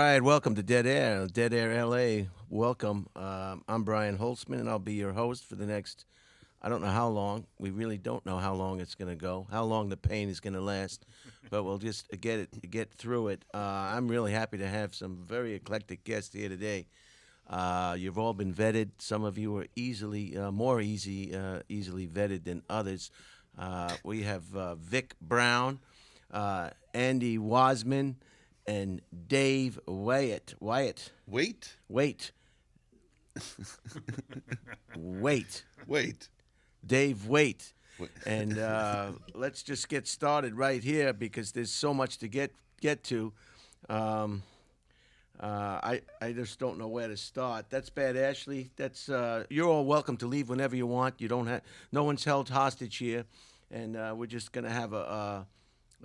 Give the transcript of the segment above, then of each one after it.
right, welcome to Dead Air LA. Welcome. I'm Brian Holtzman, and I'll be your host for the next, I don't know how long. We really don't know how long it's going to go, how long the pain is going to last, but we'll just get through it. I'm really happy to have some very eclectic guests here today. You've all been vetted. Some of you are easily vetted than others. We have VIC BROWN, Andy Wasman, and Dave Waite. Wait. Wait. Dave Waite. And let's just get started right here because there's so much to get to. I just don't know where to start. That's bad, Ashley. That's you're all welcome to leave whenever you want. You don't have no one's held hostage here, and we're just gonna have a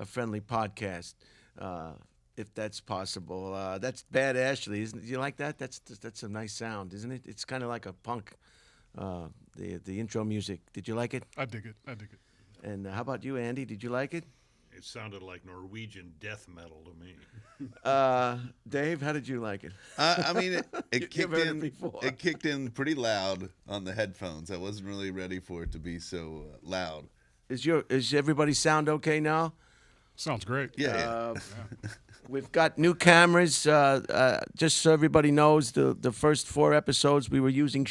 friendly podcast. If that's possible. That's bad, Ashley. Isn't you like that? That's a nice sound, isn't it? It's kind of like a punk. The intro music. Did you like it? I dig it. And how about you, Andy? Did you like it? It sounded like Norwegian death metal to me. Dave, how did you like it? I mean, it You've kicked heard it in. before. It kicked in pretty loud on the headphones. I wasn't really ready for it to be so loud. Is everybody sound okay now? Sounds great. Yeah. We've got new cameras. Just so everybody knows, the first 4 episodes we were using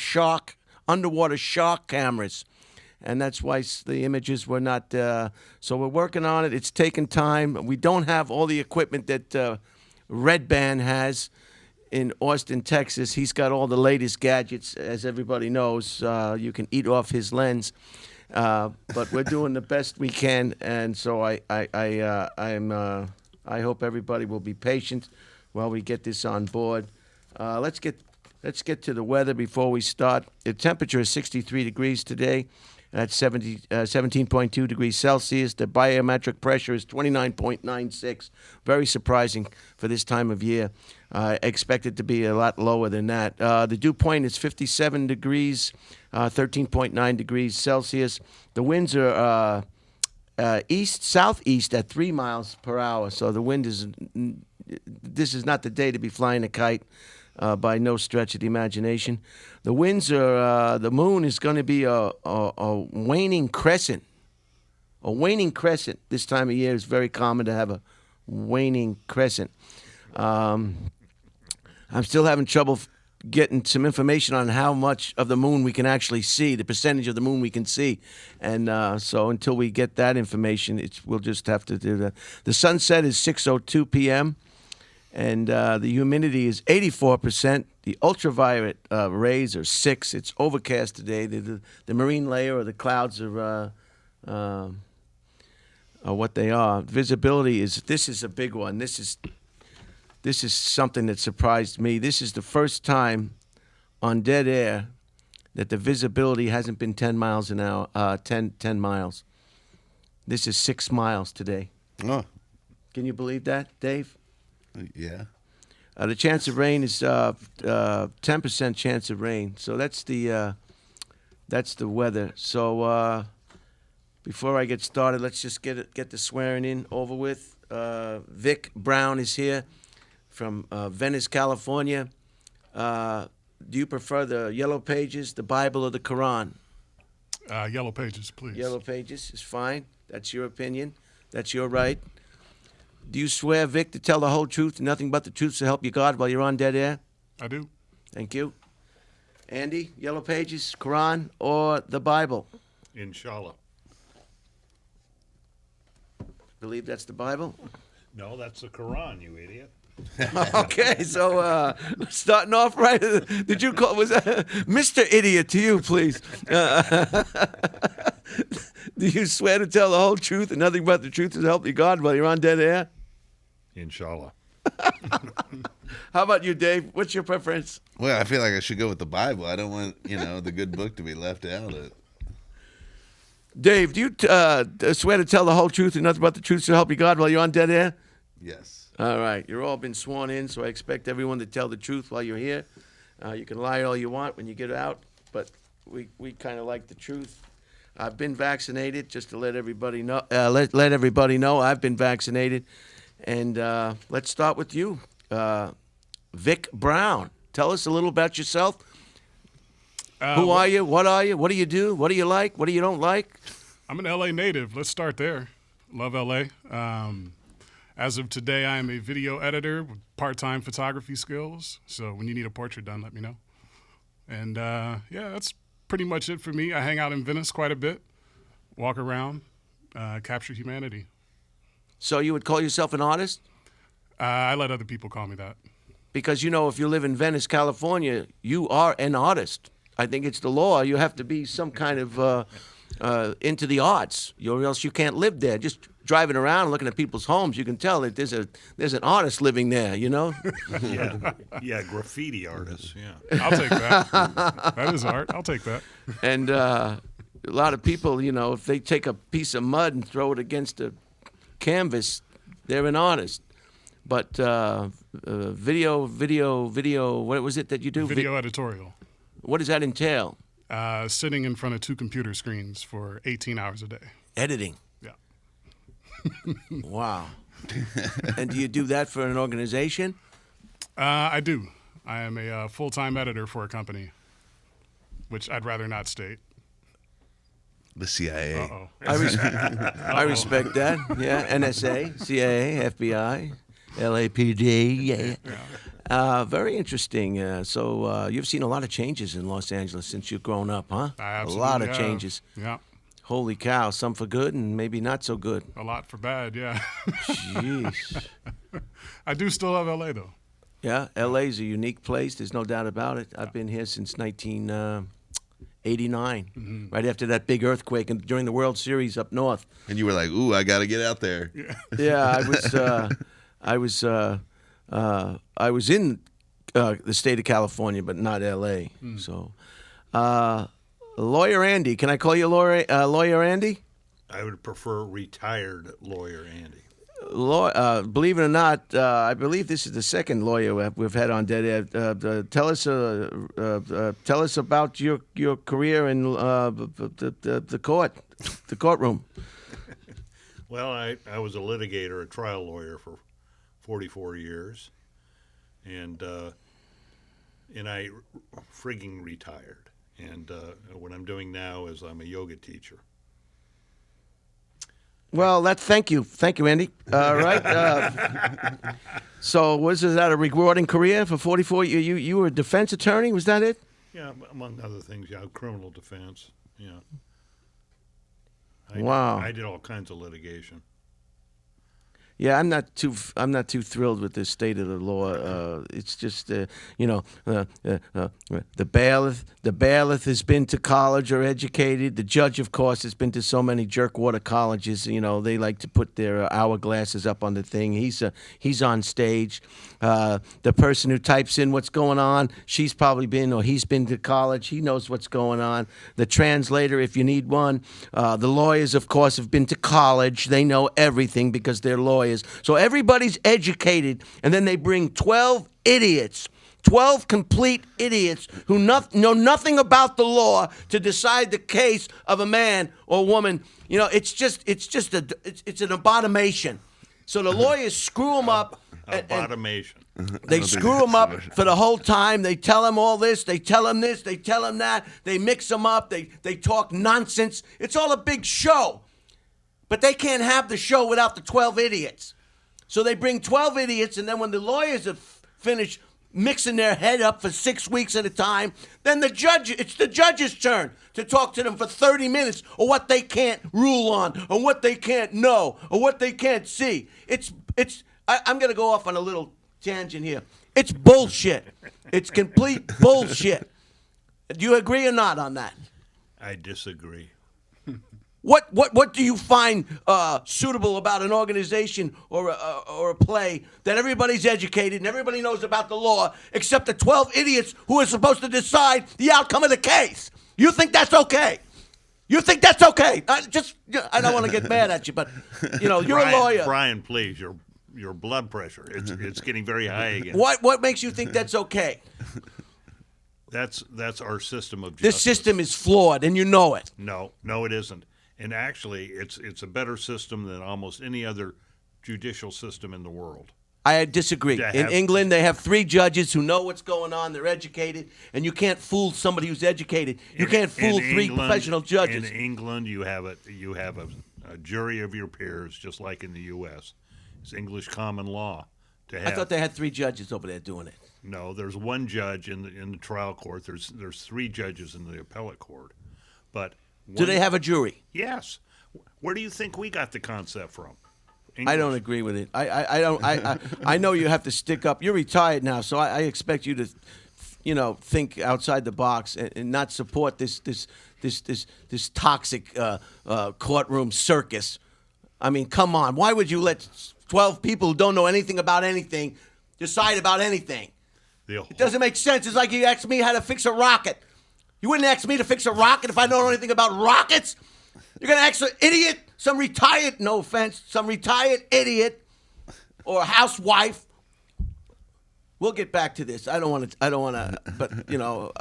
underwater shark cameras, and that's why the images were not. So we're working on it. It's taken time. We don't have all the equipment that Red Band has in Austin, Texas. He's got all the latest gadgets, as everybody knows. You can eat off his lens. But we're doing the best we can, and so I hope everybody will be patient while we get this on board. Let's get to the weather before we start. The temperature is 63 degrees today. That's 17.2 degrees Celsius. The barometric pressure is 29.96. Very surprising for this time of year. I expect it to be a lot lower than that. The dew point is 57 degrees, 13.9 degrees Celsius. The winds are southeast at 3 miles per hour. So the wind this is not the day to be flying a kite by no stretch of the imagination. The winds are, the moon is going to be a waning crescent. A waning crescent this time of year is very common to have a waning crescent. I'm still having trouble getting some information on how much of the moon we can actually see, the percentage of the moon we can see. And so until we get that information, we'll just have to do that. The sunset is 6:02 p.m., and the humidity is 84%. The ultraviolet rays are 6. It's overcast today. The marine layer or the clouds are what they are. Visibility this is a big one. This is something that surprised me. This is the first time on dead air that the visibility hasn't been 10 miles an hour, 10 miles. This is 6 miles today. Oh, Can you believe that, Dave? yeah. The chance of rain is 10% chance of rain. So that's the weather. So before I get started, let's just get the swearing in over with. VIC BROWN is here from Venice, California. Do you prefer the Yellow Pages, the Bible, or the Quran? Yellow Pages, please. Yellow Pages is fine. That's your opinion. That's your right. Do you swear, Vic, to tell the whole truth and nothing but the truth to help you God while you're on dead air? I do. Thank you. Andy, Yellow Pages, Quran, or the Bible? Inshallah. Believe that's the Bible? No, that's the Quran, you idiot. Okay, so starting off right. Did you call? Was that Mr. Idiot to you, please? Do you swear to tell the whole truth and nothing but the truth to help you God while you're on dead air? Inshallah. How about you, Dave? What's your preference? Well, I feel like I should go with the Bible. I don't want, the good book to be left out. Dave, do you swear to tell the whole truth and nothing but the truth to help you God while you're on dead air? Yes. All right. You're all been sworn in, so I expect everyone to tell the truth while you're here. You can lie all you want when you get out, but we kind of like the truth. I've been vaccinated, just to let everybody know. Let everybody know I've been vaccinated. And let's start with you, VIC BROWN. Tell us a little about yourself. Who are you? What are you? What do you do? What do you like? What do you don't like? I'm an LA native. Let's start there. Love LA. As of today, I am a video editor with part-time photography skills. So when you need a portrait done, let me know. And yeah, that's pretty much it for me. I hang out in Venice quite a bit, walk around, capture humanity. So you would call yourself an artist? I let other people call me that. Because, if you live in Venice, California, you are an artist. I think it's the law. You have to be some kind of into the arts, or else you can't live there. Just driving around and looking at people's homes, you can tell that there's an artist living there, Yeah, graffiti artists. Yeah. I'll take that. That is art. I'll take that. And a lot of people, if they take a piece of mud and throw it against a canvas, they're an artist. But video, what was it that you do? Video editorial. What does that entail? Sitting in front of 2 computer screens for 18 hours a day. Editing. Yeah. Wow. And do you do that for an organization? I do. I am a full-time editor for a company, which I'd rather not state. The CIA. Uh-oh. I respect that. Yeah, NSA, CIA, FBI, LAPD. Yeah. Very interesting. So you've seen a lot of changes in Los Angeles since you've grown up, huh? I absolutely A lot of have. changes. Yeah. Holy cow, some for good and maybe not so good. A lot for bad, yeah. Jeez. I do still love LA, though. Yeah, LA's a unique place. There's no doubt about it. I've been here since 1989, right after that big earthquake and during the World Series up north. And you were like, ooh, I got to get out there. Yeah, I was in the state of California, but not LA. So, Lawyer Andy, can I call you Lawyer Andy? I would prefer retired lawyer Andy. Believe it or not, I believe this is the second lawyer we've had on Dead Air. Tell us about your career in the courtroom. Well, I was a litigator, a trial lawyer for 44 years, and I frigging retired. And what I'm doing now is I'm a yoga teacher. Well, thank you, Andy. Right. So, was that a rewarding career for 44? You were a defense attorney. Was that it? Yeah, among other things, yeah, criminal defense. Yeah. Wow. I did all kinds of litigation. Yeah, I'm not too thrilled with the state of the law. It's just the bailiff has been to college or educated. The judge, of course, has been to so many jerkwater colleges. They like to put their hourglasses up on the thing. He's on stage. The person who types in what's going on, she's probably been or he's been to college. He knows what's going on. The translator, if you need one. The lawyers, of course, have been to college. They know everything because they're lawyers. So everybody's educated, and then they bring 12 idiots, 12 complete idiots who know nothing about the law to decide the case of a man or woman. It's an abomination. So the lawyers screw them up. Abomination. They screw them up for the whole time. They tell them all this. They tell them this. They tell them that. They mix them up. They talk nonsense. It's all a big show. But they can't have the show without the 12 idiots. So they bring 12 idiots, and then when the lawyers have finished mixing their head up for 6 weeks at a time, then it's the judge's turn to talk to them for 30 minutes or what they can't rule on or what they can't know or what they can't see. I'm going to go off on a little tangent here. It's bullshit. It's complete bullshit. Do you agree or not on that? I disagree. What do you find suitable about an organization or a play that everybody's educated and everybody knows about the law except the 12 idiots who are supposed to decide the outcome of the case? You think that's okay? You think that's okay? I don't want to get mad at you, but you're Brian, a lawyer. Brian, please, your blood pressure it's getting very high again. What makes you think that's okay? That's our system of justice. This system is flawed, and you know it. No, it isn't. And actually, it's a better system than almost any other judicial system in the world. I disagree. To In have- England, they have 3 judges who know what's going on. They're educated, and you can't fool somebody who's educated. You can't fool In 3 England- professional judges. In England, you have a jury of your peers, just like in the U.S. It's English common law to have. I thought they had 3 judges over there doing it. No, there's 1 judge in the trial court. There's 3 judges in the appellate court. But Do they have a jury? Yes. Where do you think we got the concept from? I don't English. agree with it. I don't. I know you have to stick up. You're retired now, so I expect you to, think outside the box and not support this toxic courtroom circus. I mean, come on. Why would you let 12 people who don't know anything about anything decide about anything? It doesn't make sense. It's like you asked me how to fix a rocket. You wouldn't ask me to fix a rocket if I don't know anything about rockets. You're going to ask an idiot, some retired idiot or housewife. We'll get back to this. I don't want to, but,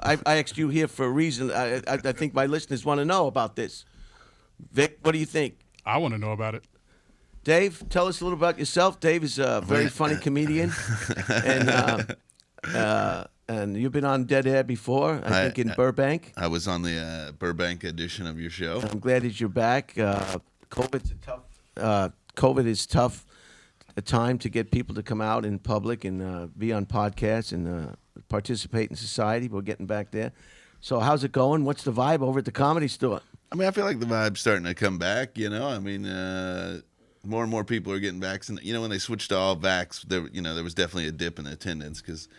I asked you here for a reason. I think my listeners want to know about this. Vic, what do you think? I want to know about it. Dave, tell us a little about yourself. Dave is a very funny comedian, and you've been on Dead Air before, I think in Burbank. I was on the Burbank edition of your show. I'm glad that you're back. COVID is tough a time to get people to come out in public and be on podcasts and participate in society. We're getting back there. So how's it going? What's the vibe over at the Comedy Store? I mean, I feel like the vibe's starting to come back, I mean, more and more people are getting vaccinated. When they switched to all vax, there was definitely a dip in attendance because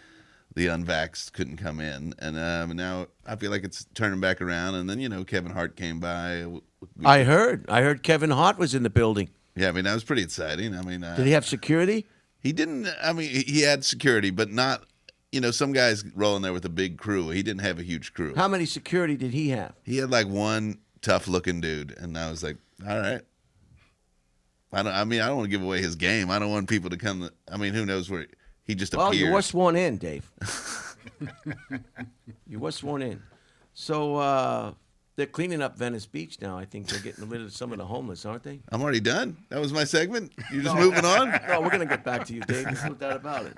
the unvaxxed couldn't come in. And now I feel like it's turning back around. And then, Kevin Hart came by. I heard Kevin Hart was in the building. Yeah, I mean, that was pretty exciting. I mean, did he have security? He didn't. I mean, he had security, but not, some guys rolling there with a big crew. He didn't have a huge crew. How many security did he have? He had like one tough-looking dude. And I was like, all right. I don't want to give away his game. I don't want people to come. Who knows where he just appears. Well, you were sworn in, Dave. You were sworn in. So they're cleaning up Venice Beach now. I think they're getting rid of some of the homeless, aren't they? I'm already done. That was my segment. You're just moving on? No, we're going to get back to you, Dave. There's no doubt about it.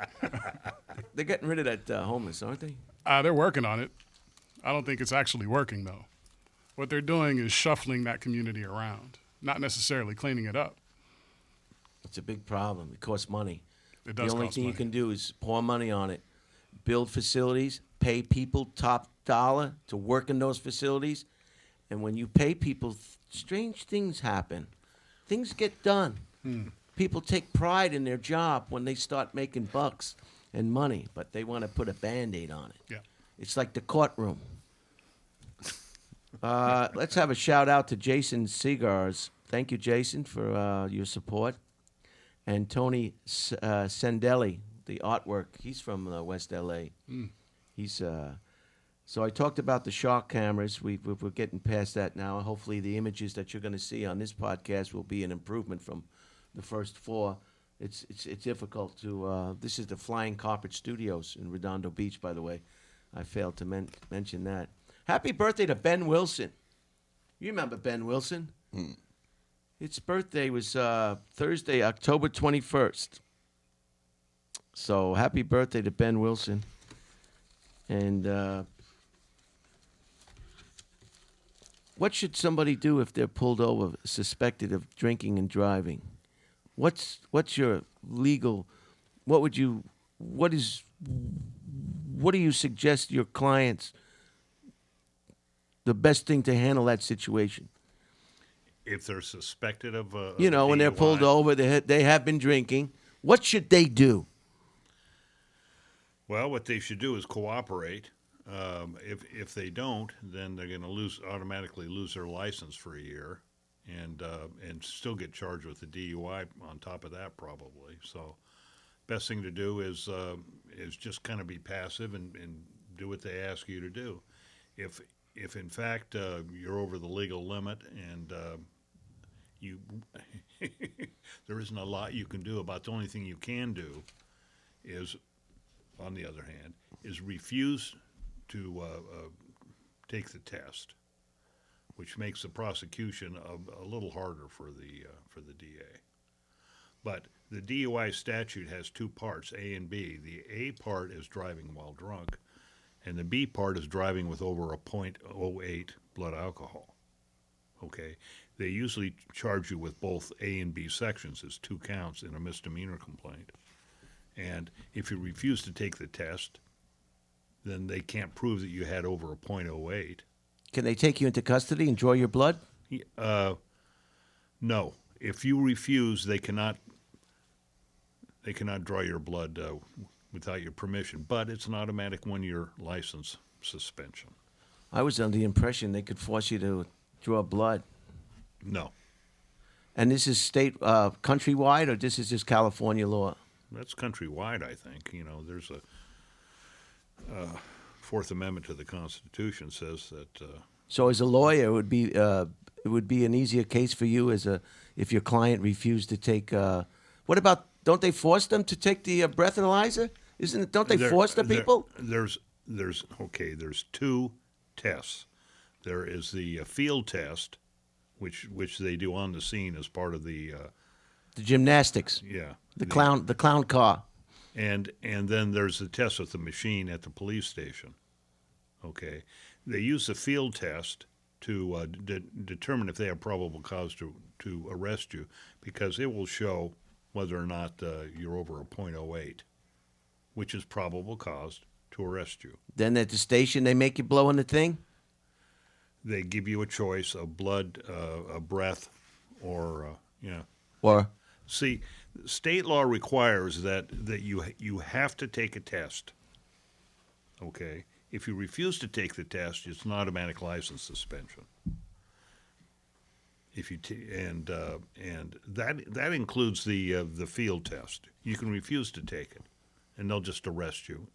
They're getting rid of that homeless, aren't they? They're working on it. I don't think it's actually working, though. What they're doing is shuffling that community around, not necessarily cleaning it up. It's a big problem. It costs money. It does The only cost thing you money. can do is pour money on it, build facilities, pay people top dollar to work in those facilities. And when you pay people, strange things happen. Things get done. People take pride in their job when they start making bucks and money, but they want to put a Band-Aid on it. Yeah. It's like the courtroom. Let's have a shout out to Jason Segars. Thank you, Jason, for your support. And Tony Sendelli, the artwork. He's from West L.A. He's so I talked about the shark cameras. We're getting past that now. Hopefully the images that you're going to see on this podcast will be an improvement from the first 4. It's difficult to. This is the Flying Carpet Studios in Redondo Beach, by the way. I failed to mention that. Happy birthday to Ben Wilson. You remember Ben Wilson? Its birthday was Thursday, October 21st. So happy birthday to Ben Wilson. And what should somebody do if they're pulled over suspected of drinking and driving? What's your legal? What do you suggest your clients? The best thing to handle that situation. If they're suspected of a when they're pulled DUI, over, they have been drinking. What should they do? Well, what they should do is cooperate. If they don't, then they're going to automatically lose their license for a year, and still get charged with a DUI on top of that probably. So, best thing to do is just kind of be passive and do what they ask you to do. If in fact you're over the legal limit and you there isn't a lot you can do about it. The only thing you can do is, on the other hand, is refuse to take the test, which makes the prosecution a little harder for the DA. But the DUI statute has two parts, A and B. The A part is driving while drunk, and the B part is driving with over a .08 blood alcohol. Okay? They usually charge you with both A and B sections as 2 counts in a misdemeanor complaint. And if you refuse to take the test, then they can't prove that you had over a .08. Can they take you into custody and draw your blood? No. If you refuse, they cannot draw your blood without your permission. But it's an automatic 1-year license suspension. I was under the impression they could force you to draw blood. No. And this is state, countrywide, or this is just California law? That's countrywide, I think. You know, there's a Fourth Amendment to the Constitution says that. So as a lawyer, it would be an easier case for you if your client refused to take. What about? Don't they force them to take the breathalyzer? Don't they force the people? There's 2 tests. There is the field test, which they do on the scene as part of the gymnastics. Yeah. The clown car. And then there's the test with the machine at the police station. Okay. They use the field test to determine if they have probable cause to arrest you, because it will show whether or not you're over a .08, which is probable cause to arrest you. Then at the station, they make you blow in the thing? They give you a choice of blood, a breath, or, Or? See, state law requires that you have to take a test. Okay? If you refuse to take the test, it's an automatic license suspension. If you and that includes the field test. You can refuse to take it, and they'll just arrest you.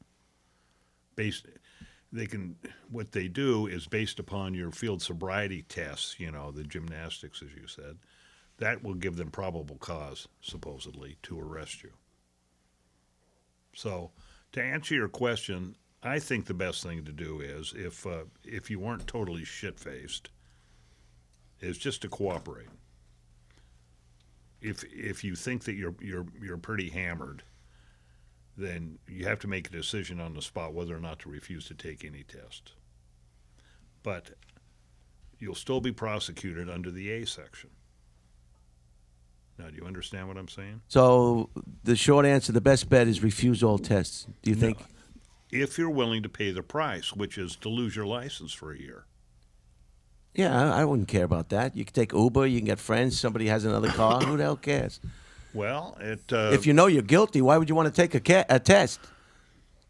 What they do is based upon your field sobriety tests. You know, the gymnastics, as you said. That will give them probable cause, supposedly, to arrest you. So, to answer your question, I think the best thing to do is, if you weren't totally shit-faced, is just to cooperate. If you think that you're pretty hammered, then you have to make a decision on the spot whether or not to refuse to take any test. But you'll still be prosecuted under the A section. Now, do you understand what I'm saying? So the short answer, the best bet is refuse all tests. Do you think? If you're willing to pay the price, which is to lose your license for a year. Yeah, I wouldn't care about that. You can take Uber, you can get friends, somebody has another car. Who the hell cares? Well, if you know you're guilty, why would you want to take a test?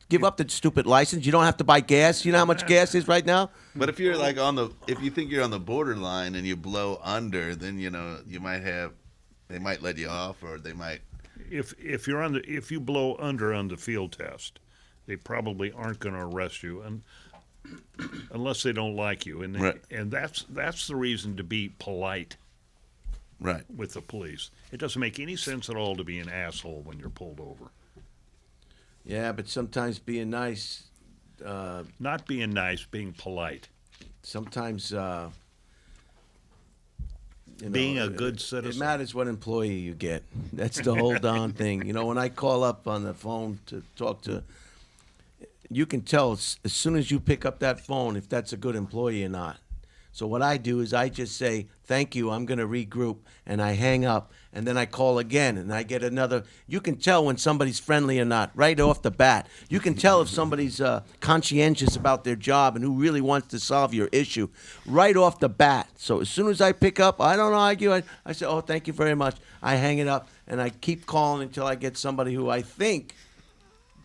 Give up the stupid license. You don't have to buy gas. You know how much gas is right now? But if you're like if you think you're on the borderline and you blow under, then you might have. They might let you off, or they might. If you blow under on the field test, they probably aren't going to arrest you, unless they don't like you, and right. And that's the reason to be polite, right, with the police. It doesn't make any sense at all to be an asshole when you're pulled over. Yeah, but sometimes being nice. Not being nice, being polite. Sometimes. Being a good citizen. It matters what employee you get. That's the whole darn thing. You know, when I call up on the phone to talk to, you can tell as soon as you pick up that phone if that's a good employee or not. So what I do is I just say, thank you, I'm going to regroup, and I hang up, and then I call again, and I get another. You can tell when somebody's friendly or not right off the bat. You can tell if somebody's conscientious about their job and who really wants to solve your issue right off the bat. So as soon as I pick up, I don't argue. I say, oh, thank you very much. I hang it up, and I keep calling until I get somebody who I think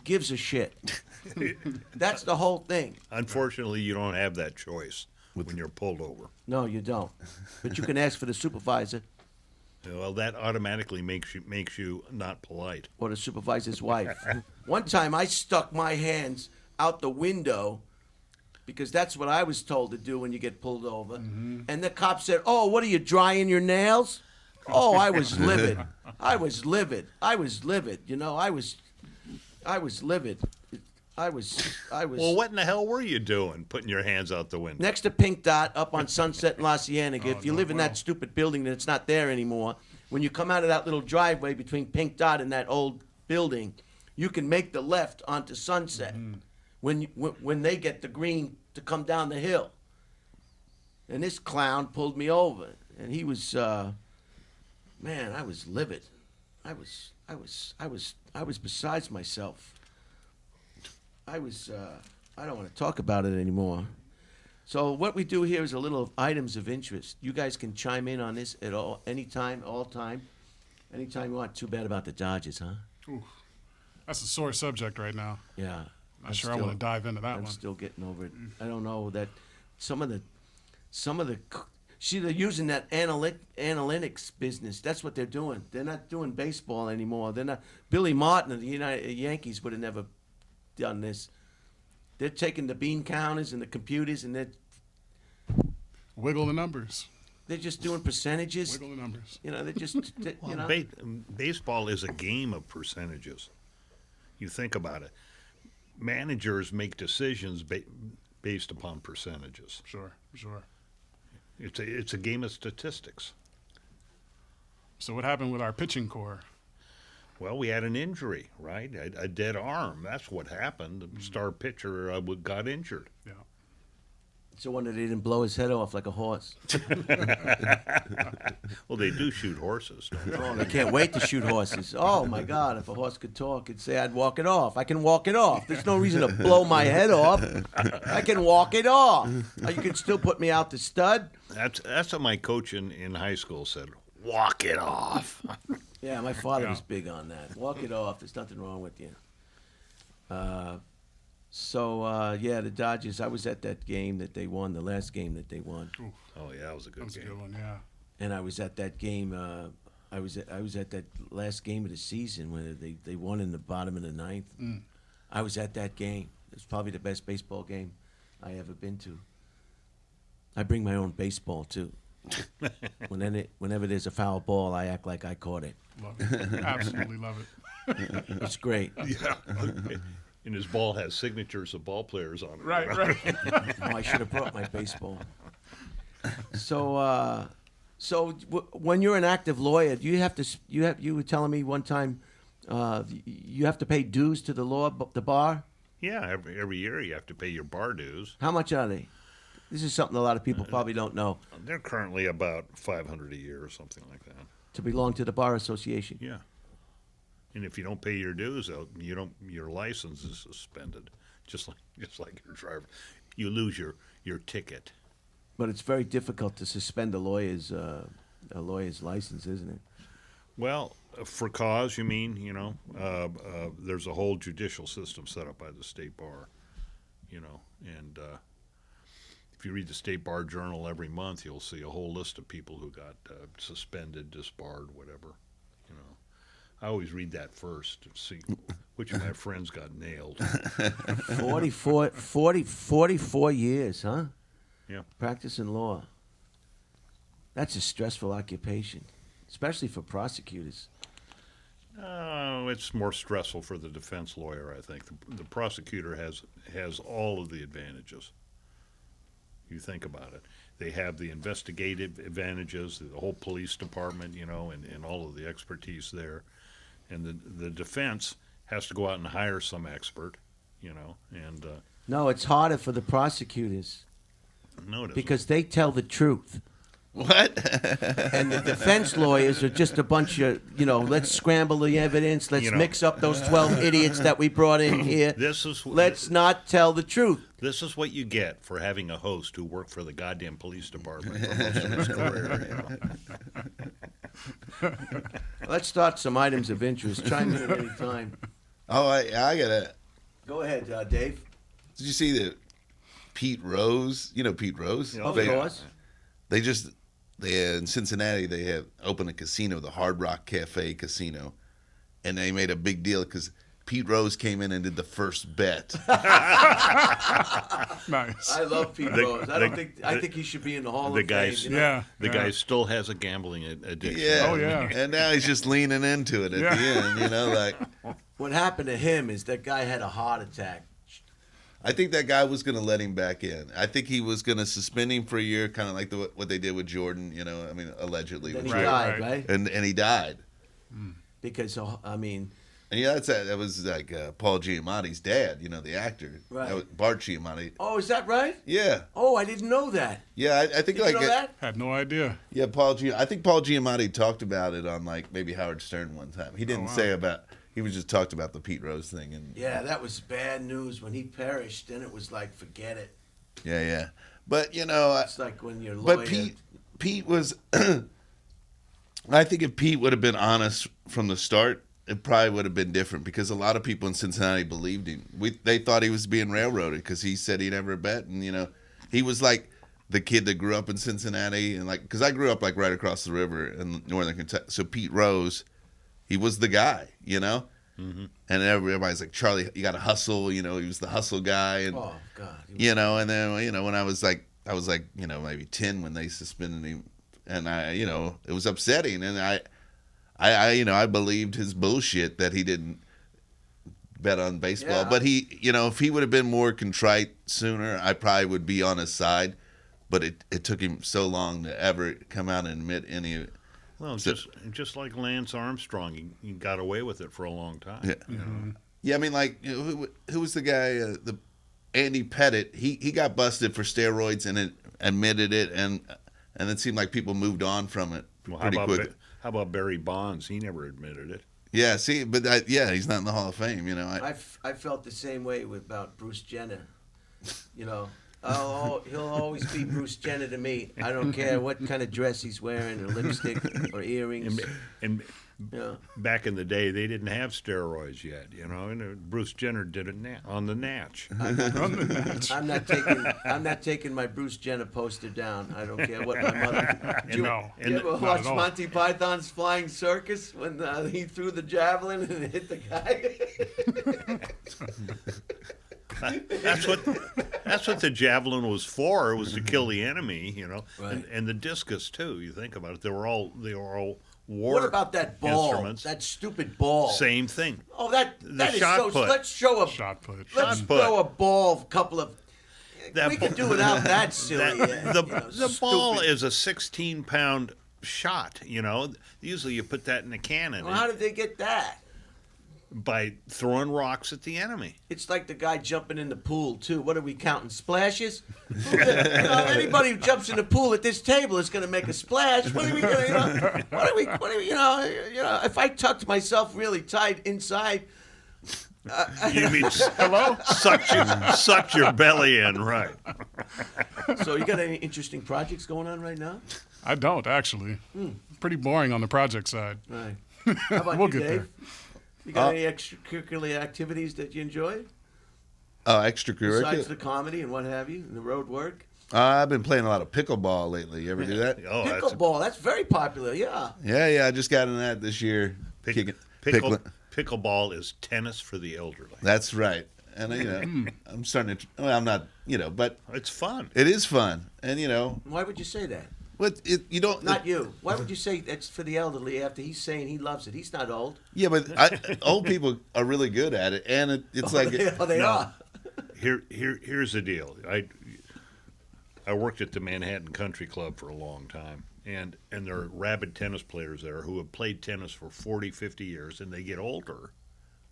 gives a shit. That's the whole thing. Unfortunately, you don't have that choice when you're pulled over. No, you don't. But you can ask for the supervisor. Well, that automatically makes you not polite. Or the supervisor's wife. One time I stuck my hands out the window because that's what I was told to do when you get pulled over. Mm-hmm. And the cop said, oh, what are you, drying your nails? Oh, I was livid. I was livid. You know, I was livid. I was. Well, what in the hell were you doing, putting your hands out the window? Next to Pink Dot up on Sunset and La Cienega. If you live in that stupid building that's not there anymore, when you come out of that little driveway between Pink Dot and that old building, you can make the left onto Sunset when they get the green to come down the hill. And this clown pulled me over, and he was, man, I was livid. I was besides myself. I don't want to talk about it anymore. So what we do here is a little items of interest. You guys can chime in on this at all, anytime, all time, anytime you want. Too bad about the Dodgers, huh? Ooh, that's a sore subject right now. Yeah. Not sure I want to dive into that I'm one. still getting over it. I don't know that some of the, see, they're using that analytics business. That's what they're doing. They're not doing baseball anymore. They're not. Billy Martin of the Yankees would have never done this. They're taking the bean counters and the computers, and Wiggle the numbers. they're just doing percentages. Wiggle the numbers. You know, they're just, you know. Baseball is a game of percentages. You think about it. Managers make decisions based upon percentages. Sure. It's a game of statistics. So what happened with our pitching core? Well, we had an injury, right? A dead arm. That's what happened. The star pitcher got injured. Yeah. It's a wonder they didn't blow his head off like a horse. Well, they do shoot horses, don't they? Oh, they can't wait to shoot horses. Oh, my God, if a horse could talk, it'd say I'd walk it off. I can walk it off. There's no reason to blow my head off. I can walk it off. You can still put me out to stud. That's what my coach in high school said. Walk it off. Yeah, my father was big on that. Walk it off. There's nothing wrong with you. Yeah, the Dodgers, I was at that game that they won, the last game that they won. Oh, yeah, that was a good That was a game. good one, yeah. And I was at that game, I was at that last game of the season where they won in the bottom of the ninth. I was at that game. It's probably the best baseball game I ever been to. I bring my own baseball, too. Whenever there's a foul ball, I act like I caught it. Love it. Absolutely love it. It's great. Yeah. And his ball has signatures of ball players on it. Right. Oh, I should have brought my baseball. So, when you're an active lawyer, do you have to? You were telling me one time, you have to pay dues to the bar. Yeah, every year you have to pay your bar dues. How much are they? This is something a lot of people probably don't know. They're currently about $500 a year or something like that. To belong to the bar association. Yeah. And if you don't pay your dues, your license is suspended, just like your driver. You lose your ticket. But it's very difficult to suspend a lawyer's license, isn't it? Well, for cause, you mean, there's a whole judicial system set up by the state bar, and if you read the State Bar Journal every month, you'll see a whole list of people who got suspended, disbarred, whatever, I always read that first to see which of my friends got nailed. 44 years, huh? Yeah. Practicing law. That's a stressful occupation, especially for prosecutors. Oh, it's more stressful for the defense lawyer, I think. The prosecutor has all of the advantages. You think about it. They have the investigative advantages, the whole police department, and all of the expertise there. And the defense has to go out and hire some expert, and... No, it's harder for the prosecutors. No, it isn't. Because they tell the truth. What? And the defense lawyers are just a bunch of, let's scramble the evidence. Let's mix up those 12 idiots that we brought in here. Let's not tell the truth. This is what you get for having a host who worked for the goddamn police department for most of his career. Let's start some items of interest. Chime in at any time. Oh, I got it. Go ahead, Dave. Did you see that Pete Rose? You know Pete Rose? Of course. They in Cincinnati, they have opened a casino, the Hard Rock Cafe Casino, and they made a big deal because Pete Rose came in and did the first bet. Nice. I love Pete Rose. I think he should be in the Hall of Fame. The guy still has a gambling addiction. Yeah. Oh, yeah. And now he's just leaning into it at the end, like. What happened to him is that guy had a heart attack. I think that guy was going to let him back in. I think he was going to suspend him for a year, kind of like what they did with Jordan. You know, I mean, allegedly. Then with he Jordan. died, right? And he died. Because I mean, And yeah, that was like Paul Giamatti's dad. You know, the actor. Right. That was Bart Giamatti. oh, is that right? Yeah, Oh, I didn't know that. yeah. I think Did like you know that? Had no idea. yeah, I think Paul Giamatti talked about it on like maybe Howard Stern one time. He didn't wow. say about. He was just talked about the Pete Rose thing and Yeah, that was bad news when he perished. Then it was like, forget it. yeah. But you know, It's like when you're lawyer. but Pete was. I think if Pete would have been honest from the start, it probably would have been different because a lot of people in Cincinnati believed him. They thought he was being railroaded because he said he never bet, and you know, he was like the kid that grew up in Cincinnati, and like because I grew up like right across the river in northern Kentucky. So Pete Rose, he was the guy, you know, and everybody's like, Charlie, you got to hustle, you know, he was the hustle guy, and Oh God. you know, and then you know when I was like you know maybe 10 when they suspended him, and I you know it was upsetting, and I you know I believed his bullshit that he didn't bet on baseball, Yeah. but he you know if he would have been more contrite sooner, I probably would be on his side, but it took him so long to ever come out and admit any. Well, So- just like Lance Armstrong, he got away with it for a long time. Yeah. You know? Yeah, I mean, like, you know, who was the guy? The Andy Pettit. He got busted for steroids and it admitted it, and it seemed like people moved on from it Well, pretty quick. How about Barry Bonds? He never admitted it. Yeah, see, but yeah, he's not in the Hall of Fame. You know, I felt the same way about Bruce Jenner. You know, he'll always be Bruce Jenner to me. I don't care what kind of dress he's wearing or lipstick or earrings. And You know. back in the day, they didn't have steroids yet, you know. And Bruce Jenner did it on the Natch. I'm not taking my Bruce Jenner poster down. I don't care what my mother. Did No. you ever Not watch at all. Monty Python's Flying Circus when he threw the javelin and it hit the guy? That's what the javelin was for. It was to kill the enemy, you know. Right. And the discus too. You think about it. They were all war. What about that ball? instruments. That stupid ball. Same thing. Oh, that is shot so. put. Let's show a. Shot put. Let's Shot put. throw a ball. A couple of. That we can do without that silly. The ball stupid. is a 16-pound shot. You know. Usually you put that in a cannon Well, how did they get that? by throwing rocks at the enemy. It's like the guy jumping in the pool too. What are we counting? Splashes? Anybody who jumps in the pool at this table is going to make a splash. What are we going to? What are we? You know. If I tucked myself really tight inside. You mean hello? Suck your belly in, right? So you got any interesting projects going on right now? I don't actually. Pretty boring on the project side. Right. How about We'll you, get Dave? there. You got any extracurricular activities that you enjoy besides extracurricular. the comedy and what have you, and the road work? I've been playing a lot of pickleball lately. You ever do that? Oh, Pickleball, that's very popular. Yeah. Yeah. I just got in that this year. pickleball is tennis for the elderly. That's right. And you know, I'm starting to. Well, I'm not. You know, but It's fun. it is fun. And you know, Why would you say that? you don't. Not you. Why would you say that's for the elderly after he's saying he loves it? He's not old. Yeah, but old people are really good at it, and it's like they No. are. Here's the deal. I worked at the Manhattan Country Club for a long time, and there are rabid tennis players there who have played tennis for 40, 50 years, and they get older.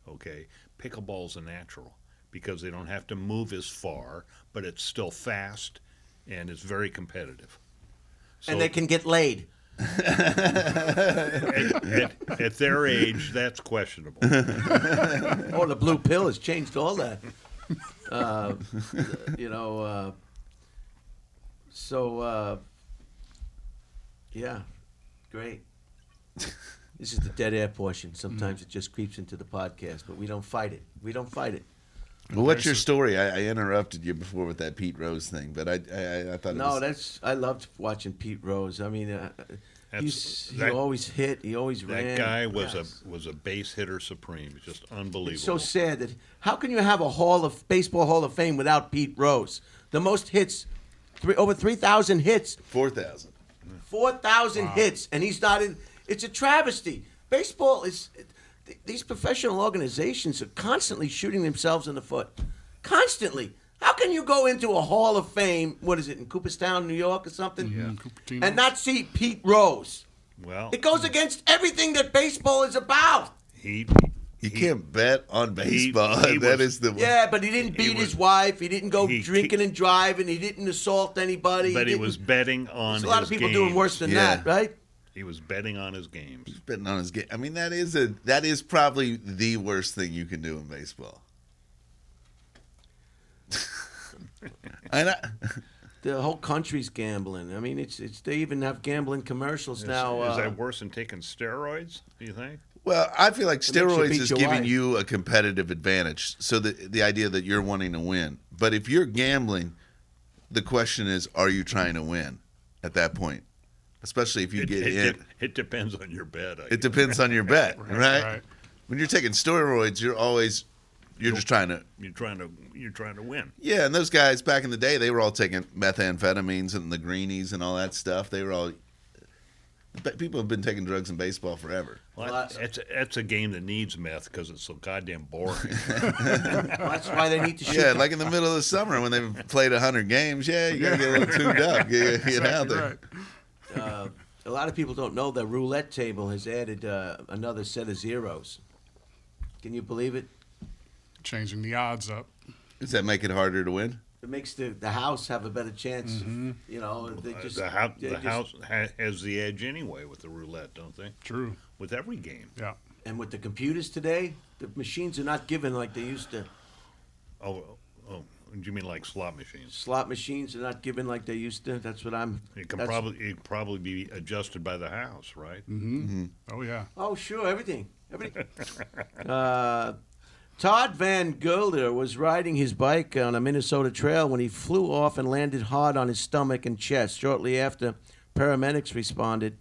Okay, pickleball's a natural because they don't have to move as far, but it's still fast and it's very competitive. So And they can get laid. at their age, that's questionable. Oh, the blue pill has changed all that. You know. Yeah, great. This is the dead air portion. Sometimes it just creeps into the podcast, but we don't fight it. We don't fight it. Well, what's your story? I interrupted you before with that Pete Rose thing, but I thought No, it was... I loved watching Pete Rose. I mean, he that- always hit. He always ran. That guy Yes. was a base hitter supreme. It's just unbelievable. It's so sad that how can you have a baseball Hall of Fame without Pete Rose? The most hits, over 3,000 hits, 4,000. 4,000 hits, and he's not in. It's a travesty. Baseball is. These professional organizations are constantly shooting themselves in the foot. Constantly. How can you go into a Hall of Fame, what is it, in Cooperstown, New York or something, Cupertino. and not see Pete Rose? Well, It goes against everything that baseball is about. he You can't bet on baseball. he That was- is the Yeah, but he didn't beat his wife. He didn't go he- drinking and driving. He didn't assault anybody. but he didn't- was betting on There's his a lot of people games. doing worse than Yeah. that, right? He was betting on his games. betting on his game. I mean, that is probably the worst thing you can do in baseball. And The whole country's gambling. I mean, it's they even have gambling commercials now. Is that worse than taking steroids, do you think? well, I feel like makes you steroids beat is your giving wife. you a competitive advantage. So the idea that you're wanting to win. But if you're gambling, the question is, are you trying to win at that point? Especially if you get in. It depends on your bet. I It guess. depends on your bet, right? right. When you're taking steroids, you're just trying to. You're trying to win. Yeah, and those guys back in the day, they were all taking methamphetamines and the greenies and all that stuff. They were all. People have been taking drugs in baseball forever. Well, that's a game that needs meth because it's so goddamn boring. That's why they need to shoot. Yeah, like in the middle of the summer when they've played 100 games. Yeah, you gotta get a little tuned up. Get out there. Right. A lot of people don't know the roulette table has added another set of zeros. Can you believe it? Changing the odds up. Does that make it harder to win? It makes the house have a better chance. You know, they just the house has the edge anyway with the roulette, don't they? True. With every game. Yeah. And with the computers today, the machines are not given like they used to. Oh, do you mean like slot machines? Slot machines are not given like they used to. That's what I'm. It can that's- probably be adjusted by the house, right? Oh yeah. Oh, sure, everything. Todd Van Gerder was riding his bike on a Minnesota trail when he flew off and landed hard on his stomach and chest. Shortly after, paramedics responded.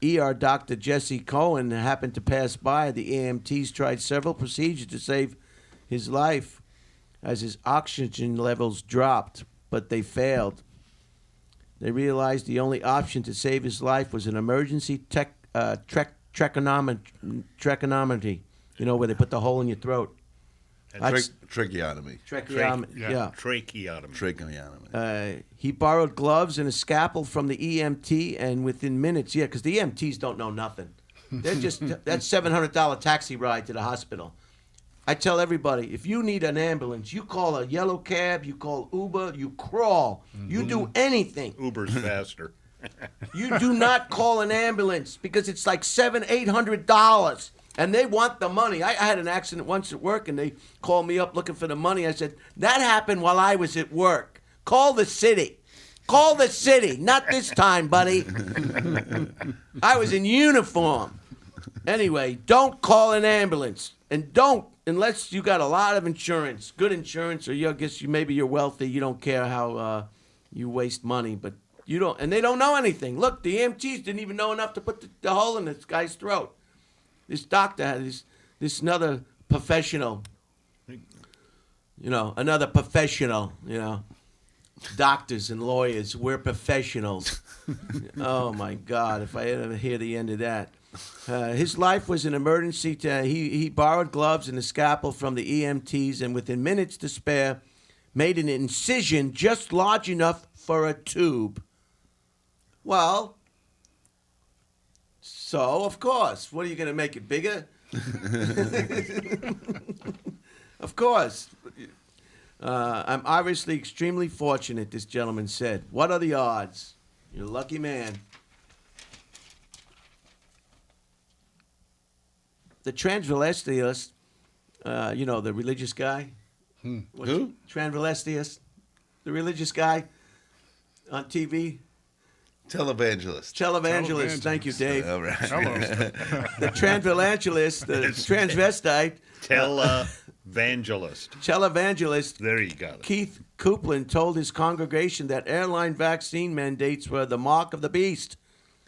ER Dr. Jesse Cohen happened to pass by. The EMTs tried several procedures to save his life as his oxygen levels dropped, but they failed. They realized the only option to save his life was an emergency tracheotomy. You know, where they put the hole in your throat. Tracheotomy. Yeah. Tracheotomy. He borrowed gloves and a scalpel from the EMT, and within minutes, because the EMTs don't know nothing. They're just that $700 taxi ride to the hospital. I tell everybody, if you need an ambulance, you call a yellow cab, you call Uber, you crawl, you do anything. Uber's faster. You do not call an ambulance because it's like $700-800, and they want the money. I had an accident once at work, and they called me up looking for the money. I said, that happened while I was at work. Call the city. Call the city. Not this time, buddy. I was in uniform. Anyway, don't call an ambulance, and don't unless you got a lot of insurance, good insurance, or I guess maybe you're wealthy. You don't care how you waste money, but you don't, and they don't know anything. Look, the EMTs didn't even know enough to put the hole in this guy's throat. This doctor had this another professional. Another professional. Doctors and lawyers, we're professionals. Oh my God! If I ever hear the end of that. His life was an emergency. He borrowed gloves and a scalpel from the EMTs, and within minutes to spare, made an incision just large enough for a tube. Well, so of course, what are you going to make it bigger? Of course. I'm obviously extremely fortunate, this gentleman said. What are the odds? You're a lucky man. The transvestite, the religious guy. Who? Transvestite, the religious guy on TV. Televangelist. Televangelist. Thank you, Dave. All right. Hello. The transvestite, the transvestite. Televangelist. Televangelist. There you got it. Keith Copeland told his congregation that airline vaccine mandates were the mark of the beast.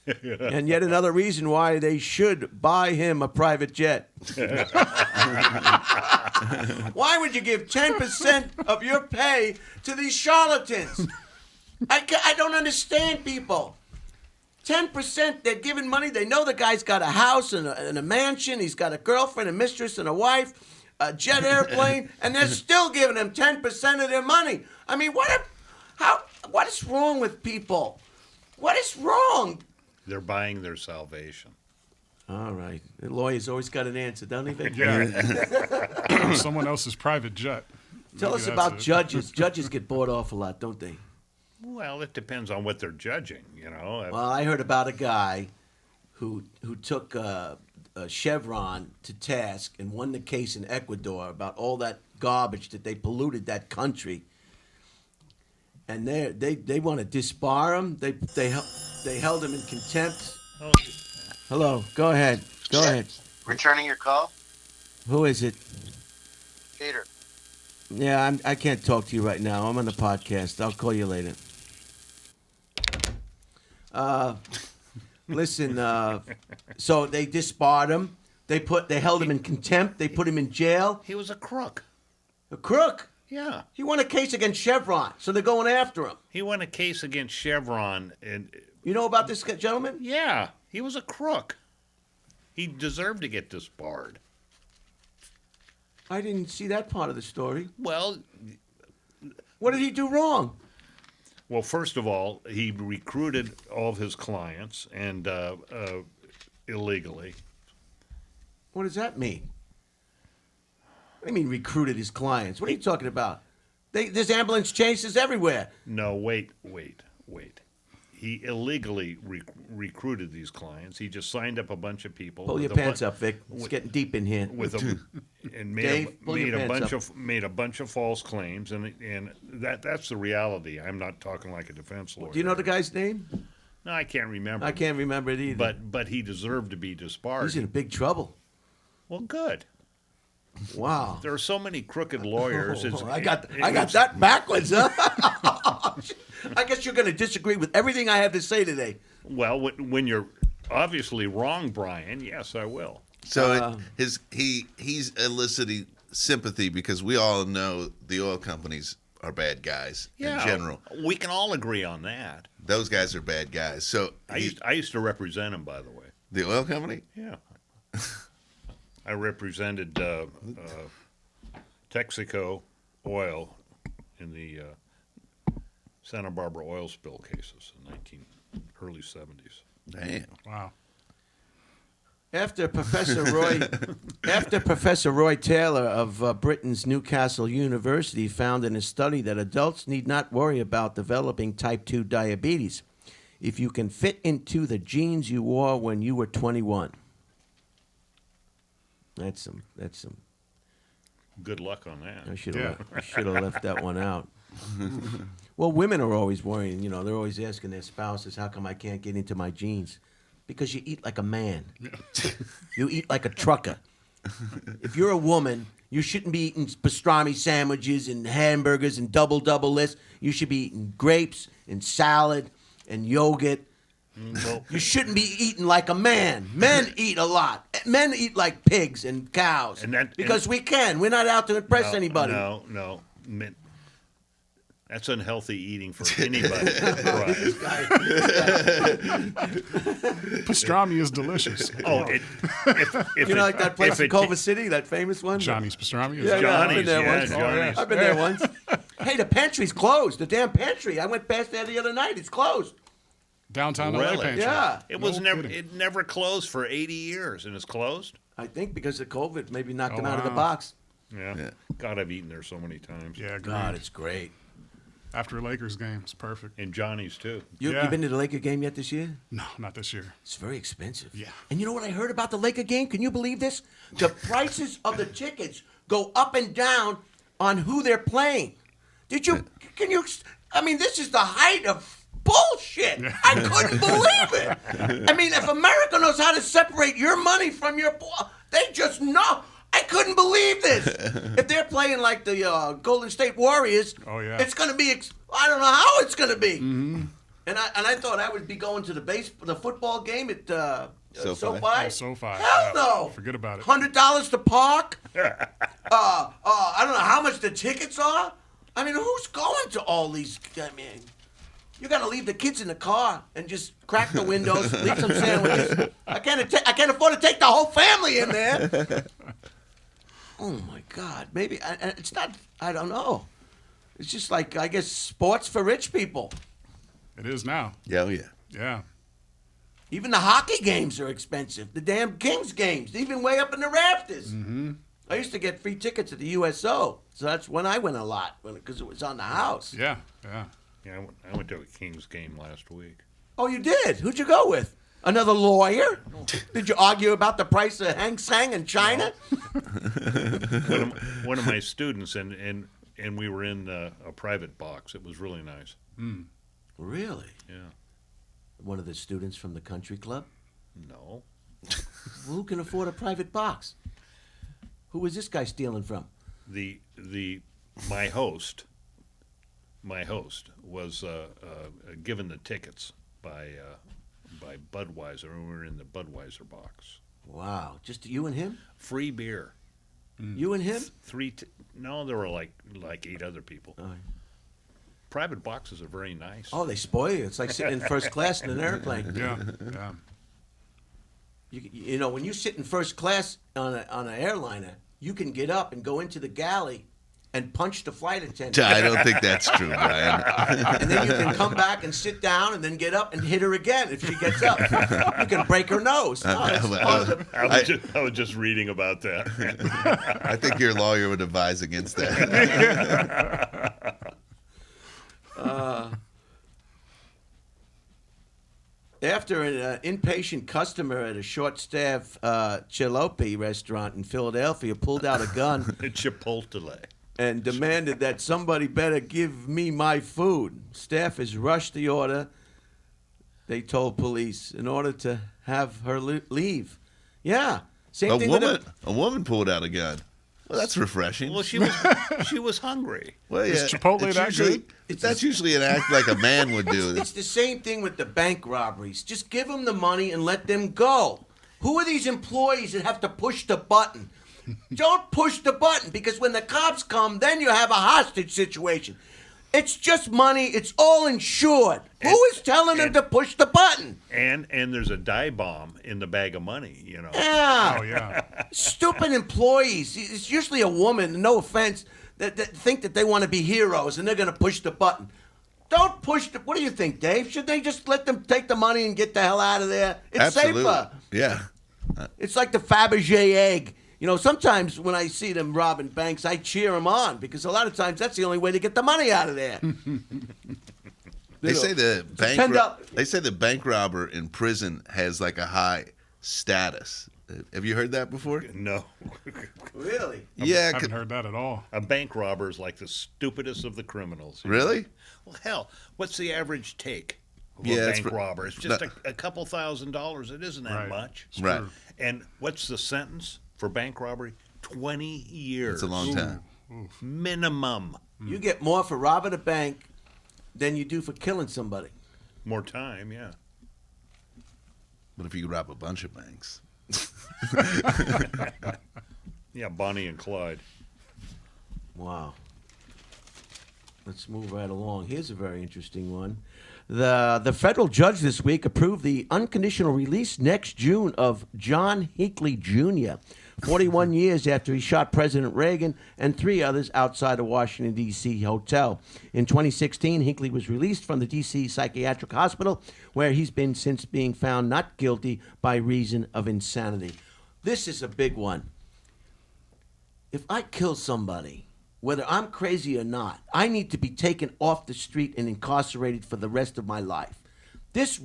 And yet another reason why they should buy him a private jet. Why would you give 10% of your pay to these charlatans? I don't understand people. 10%, they're giving money. They know the guy's got a house and a mansion. He's got a girlfriend, a mistress, and a wife. a jet airplane, and they're still giving them 10% of their money. I mean, what is wrong with people? What is wrong? They're buying their salvation. All right. The lawyer's always got an answer, don't he, Vic? Yeah. Someone else's private jet. Tell Maybe us that's about it. judges. Judges get bought off a lot, don't they? Well, it depends on what they're judging, you know. Well, I heard about a guy who took Chevron to task and won the case in Ecuador about all that garbage that they polluted that country. And they want to disbar him. They held him in contempt. Oh, Hello, go ahead. Go ahead. Returning your call? Who is it? Peter. Yeah, I can't talk to you right now. I'm on the podcast. I'll call you later. Listen. So they disbarred him. They held him in contempt. They put him in jail. he was a crook. A crook. Yeah. He won a case against Chevron, so they're going after him. He won a case against Chevron, and You know about this gentleman? yeah, he was a crook. He deserved to get disbarred. I didn't see that part of the story. Well, What did he do wrong? first of all, he recruited all of his clients and illegally. What does that mean? What do you mean recruited his clients? What are you talking about? There's ambulance chases everywhere. No, wait. He illegally recruited these clients. He just signed up a bunch of people. Pull with your a pants bu- up, Vic. It's getting deep in here. with a and Dave, pull your pants up. made a bunch of false claims, and that's the reality. I'm not talking like a defense lawyer. Do you know the guy's name? No, I can't remember. I can't remember it either. But he deserved to be disbarred. He's in big trouble. Well, good. Wow. There are so many crooked lawyers. I got that backwards, huh? I guess you're going to disagree with everything I have to say today. Well, when you're obviously wrong, Brian, yes, I will. So he's eliciting sympathy because we all know the oil companies are bad guys in general. We can all agree on that. Those guys are bad guys. So I used to represent him, by the way. the oil company? Yeah. I represented Texaco Oil in the Santa Barbara oil spill cases in early 70s. Damn. Wow. After Professor Roy Taylor of Britain's Newcastle University found in a study that adults need not worry about developing type 2 diabetes if you can fit into the jeans you wore when you were 21. That's some. Good luck on that. I should have left that one out. Well, women are always worrying. You know, they're always asking their spouses, "How come I can't get into my jeans?" Because you eat like a man. You eat like a trucker. If you're a woman, you shouldn't be eating pastrami sandwiches and hamburgers and double lists. You should be eating grapes and salad and yogurt. Well, You shouldn't be eating like a man. Men eat a lot. Men eat like pigs and cows. Because we can. We're not out to impress anybody. No. That's unhealthy eating for anybody. Right. Pastrami is delicious. Oh, if You know, like that place in Culver City, that famous one? Johnny's pastrami is Yeah, Johnny's, I've been there yeah, once. Johnny's. I've been there once. Hey, the pantry's closed. The damn pantry. I went past there the other night. It's closed. downtown LA Really? pantry. Yeah. It was No never. kidding. It never closed for 80 years, and it's closed. I think because of COVID, maybe knocked Oh, them out of the wow. box. Yeah. God, I've eaten there so many times. Yeah, God, agreed. it's great. After a Lakers game, it's perfect. And Johnny's too. You Yeah. been to the Laker game yet this year? No, not this year. It's very expensive. Yeah. And you know what I heard about the Laker game? Can you believe this? The prices of the tickets go up and down on who they're playing. I mean, this is the height of bullshit. I couldn't believe it. I mean, if America knows how to separate your money from your, they just know. I couldn't believe this. If they're playing like the Golden State Warriors, Oh, yeah. it's going to be, I don't know how it's going to be. Mm-hmm. And I thought I would be going to the football game at SoFi. SoFi. Oh, SoFi. Hell Yeah. no. Forget about it. $100 to park. I don't know how much the tickets are. I mean, who's going to all these? I mean, you got to leave the kids in the car and just crack the windows, leave some sandwiches. I can't afford to take the whole family in there. Oh my God! Maybe it's not. I don't know. It's just like, I guess, sports for rich people. It is now. Yeah, oh yeah. Yeah. Even the hockey games are expensive. The damn Kings games, even way up in the rafters. Mm-hmm. I used to get free tickets at the USO, so that's when I went a lot, because it was on the house. Yeah. Yeah. Yeah, I went to a Kings game last week. Oh, you did? Who'd you go with? Another lawyer? Did you argue about the price of Hang Sang in China? One of my students, and we were in a private box. It was really nice. Really? Yeah. One of the students from the country club? No. Who can afford a private box? Who was this guy stealing from? My host was given the tickets by Budweiser, and we were in the Budweiser box. Wow. Just you and him? Free beer. You and him? No, there were like 8 other people. Oh. Private boxes are very nice. Oh, they spoil you. It's like sitting in first class in an airplane. Yeah. Yeah. You know, when you sit in first class on an airliner, you can get up and go into the galley and punch the flight attendant. I don't think that's true, Brian. And then you can come back and sit down and then get up and hit her again if she gets up. You can break her nose. No, I was just reading about that. I think your lawyer would advise against that. After an inpatient customer at a short-staff jalopy restaurant in Philadelphia pulled out a gun Chipotle. and demanded that somebody better give me my food, staffers rushed the order, they told police, in order to have her leave. Yeah. Same thing with A woman pulled out a gun. Well, that's refreshing. Well, she was hungry. Well, yeah, Is Chipotle it's that usually, good? That's usually an act like a man would do. It's the same thing with the bank robberies. Just give them the money and let them go. Who are these employees that have to push the button? Don't push the button, because when the cops come, then you have a hostage situation. It's just money. It's all insured. Who is telling them to push the button? And there's a dye bomb in the bag of money, you know. Yeah. Oh, yeah. Stupid employees. It's usually a woman, no offense, that think that they want to be heroes and they're going to push the button. Don't push the... What do you think, Dave? Should they just let them take the money and get the hell out of there? It's Absolutely. safer. Yeah. It's like the Fabergé egg. You know, sometimes when I see them robbing banks, I cheer them on, because a lot of times that's the only way to get the money out of there. They say the bank robber in prison has like a high status. Have you heard that before? No. Really? Yeah. I haven't heard that at all. A bank robber is like the stupidest of the criminals. Really? Well, hell, what's the average take of Yeah, a it's bank robber? It's just a couple $1,000s. It isn't that Right. much. Right. True. And what's the sentence for bank robbery? 20 years. It's a long time. Minimum. You get more for robbing a bank than you do for killing somebody. More time, yeah. But if you rob a bunch of banks. Yeah, Bonnie and Clyde. Wow. Let's move right along. Here's a very interesting one. The federal judge this week approved the unconditional release next June of John Hinckley Jr., 41 years after he shot President Reagan and 3 others outside a Washington, D.C. hotel. In 2016, Hinckley was released from the D.C. psychiatric hospital, where he's been since being found not guilty by reason of insanity. This is a big one. If I kill somebody, whether I'm crazy or not, I need to be taken off the street and incarcerated for the rest of my life. This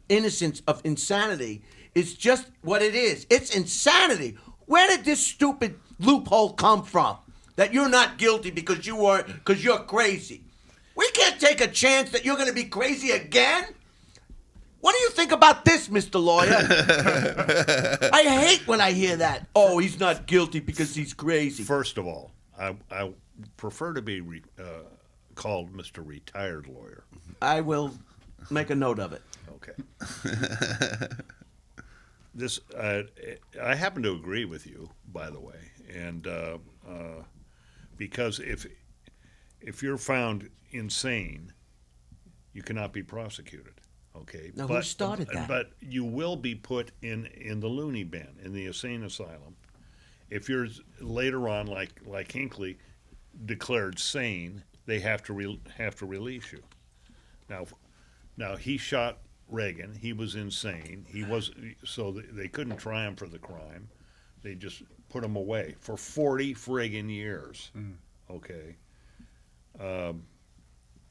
innocence of insanity is just what it is. It's insanity. Where did this stupid loophole come from? That you're not guilty because you're crazy. We can't take a chance that you're going to be crazy again. What do you think about this, Mr. Lawyer? I hate when I hear that. Oh, he's not guilty because he's crazy. First of all, I prefer to be called Mr. Retired Lawyer. I will make a note of it. Okay. This I happen to agree with you, by the way, and because if you're found insane, you cannot be prosecuted. Okay. Now, who started that? But you will be put in the loony bin, in the insane asylum, if you're later on, like Hinckley, declared sane, they have to release you. Now he shot Reagan. He was insane. So they couldn't try him for the crime. They just put him away for 40 friggin' years. Okay.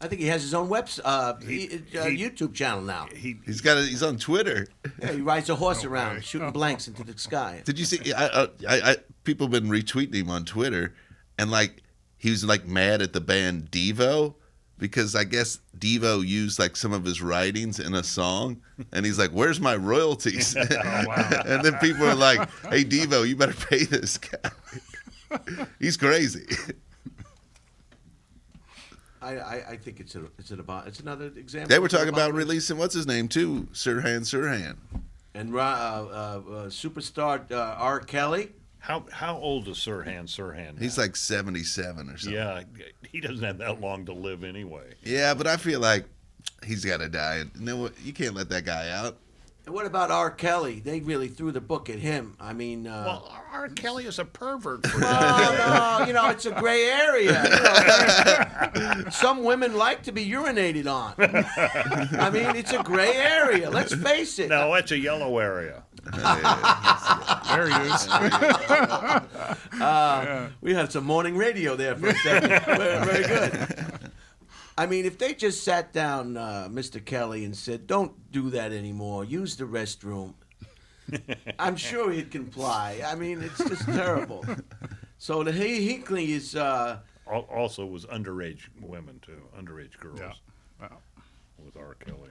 I think he has his own YouTube channel now. He's on Twitter. Yeah, he rides a horse around, shooting blanks into the sky. Did you see? People have been retweeting him on Twitter, and he was mad at the band Devo because I guess Devo used some of his writings in a song, and he's like, "Where's my royalties?" Oh, wow. And then people are like, "Hey Devo, you better pay this guy. He's crazy." I think it's another example. They were talking about releasing what's his name too, Sirhan. And superstar R. Kelly. How old is Sirhan now? He's like 77 or something. Yeah, he doesn't have that long to live anyway. Yeah, but I feel like he's got to die. No, you can't let that guy out. And what about R. Kelly? They really threw the book at him. I mean, well, R. Kelly is a pervert. No, it's a gray area. Some women like to be urinated on. I mean, it's a gray area. Let's face it. No, it's a yellow area. There he is. We had some morning radio there for a second. Very good. I mean, if they just sat down, Mr. Kelly, and said, "Don't do that anymore. Use the restroom," I'm sure he'd comply. I mean, it's just terrible. So the Hinckley is also was underage women too, underage girls. Yeah. Wow. With R. Kelly.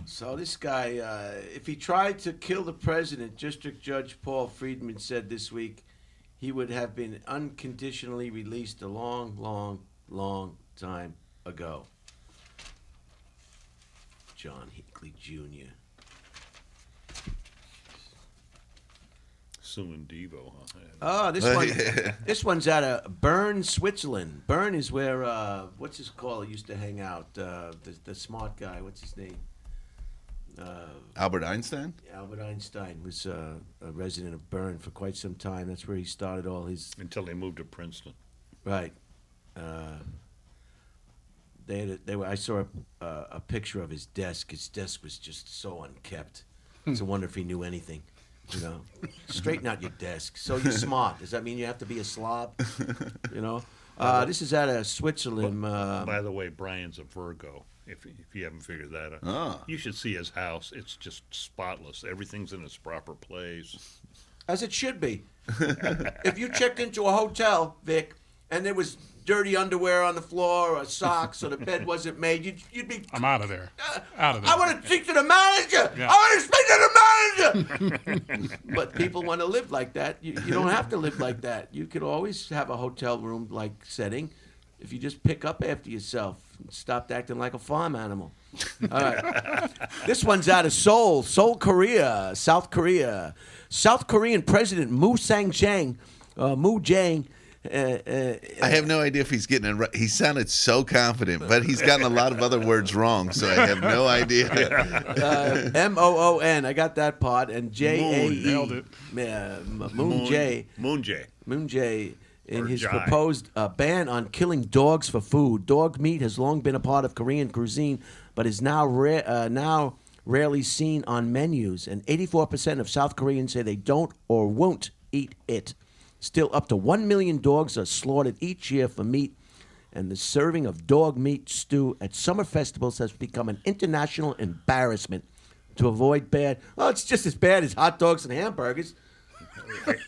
So this guy, if he tried to kill the president, District Judge Paul Friedman said this week, he would have been unconditionally released a long, long, long time ago. John Hinckley Jr. Suing Devo, huh? Oh, this one's out of Bern, Switzerland. Bern is where what's his call? He used to hang out. The smart guy. What's his name? Albert Einstein? Albert Einstein was a resident of Bern for quite some time. That's where he started all his. Until they moved to Princeton. Right. I saw a picture of his desk. His desk was just so unkept. It's a wonder if he knew anything. You know, straighten out your desk. So you're smart. Does that mean you have to be a slob? You know. This is out of Switzerland. By the way, Brian's a Virgo. If you haven't figured that out, you should see his house. It's just spotless. Everything's in its proper place, as it should be. If you checked into a hotel, Vic, and there was dirty underwear on the floor or socks or the bed wasn't made, you'd be. I'm out of there. Out of there. I want to speak to the manager. Yeah. I want to speak to the manager. But people want to live like that. You don't have to live like that. You could always have a hotel room like setting if you just pick up after yourself and stop acting like a farm animal. All right. This one's out of Seoul, Korea, South Korea. South Korean President Moon Jae-in. I have no idea if he's getting it right. He sounded so confident, but he's gotten a lot of other words wrong, so I have no idea. Moon. I got that part. And Jae. Nailed it. Moon Jae. Moon Jae. In his proposed ban on killing dogs for food. Dog meat has long been a part of Korean cuisine, but is now rarely seen on menus. And 84% of South Koreans say they don't or won't eat it. Still, up to 1 million dogs are slaughtered each year for meat, and the serving of dog meat stew at summer festivals has become an international embarrassment. To avoid bad, it's just as bad as hot dogs and hamburgers.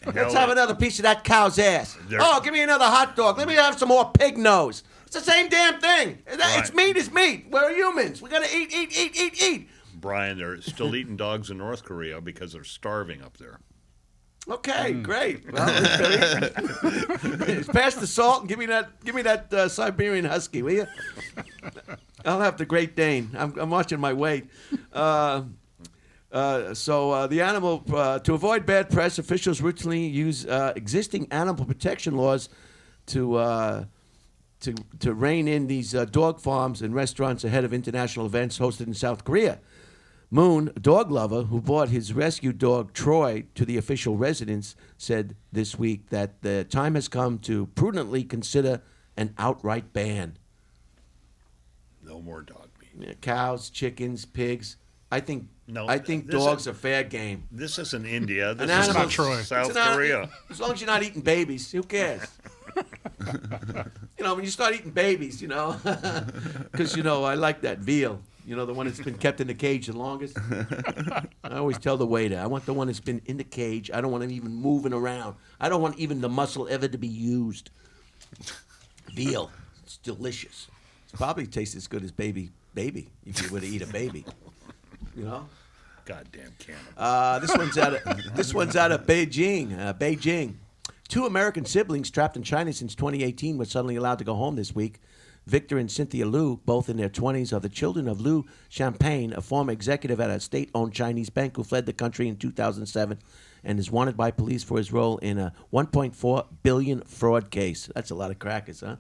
Let's have another piece of that cow's ass. Give me another hot dog. Let me have some more pig nose. It's the same damn thing. It's meat is meat. We're humans. We gotta eat. Brian, they're still eating dogs in North Korea because they're starving up there. Okay, great. Well, pass the salt and give me that Siberian Husky, will you? I'll have the Great Dane. I'm watching my weight. So the animal, to avoid bad press, officials routinely use existing animal protection laws to rein in these dog farms and restaurants ahead of international events hosted in South Korea. Moon, a dog lover who brought his rescue dog Troy to the official residence, said this week that the time has come to prudently consider an outright ban. No more dog meat. Yeah, cows, chickens, pigs. I think No, this dogs is- are fair game. This isn't India. This An is animal- not Troy. South It's not- Korea. As long as you're not eating babies, who cares? When you start eating babies, because, I like that veal. The one that's been kept in the cage the longest. I always tell the waiter, I want the one that's been in the cage. I don't want it even moving around. I don't want even the muscle ever to be used. Veal. It's delicious. It probably tastes as good as baby if you were to eat a baby. Goddamn cannibal. This one's out of Beijing. Beijing. 2 American siblings trapped in China since 2018 were suddenly allowed to go home this week. Victor and Cynthia Liu, both in their 20s, are the children of Liu Champagne, a former executive at a state-owned Chinese bank who fled the country in 2007 and is wanted by police for his role in a $1.4 billion fraud case. That's a lot of crackers, huh?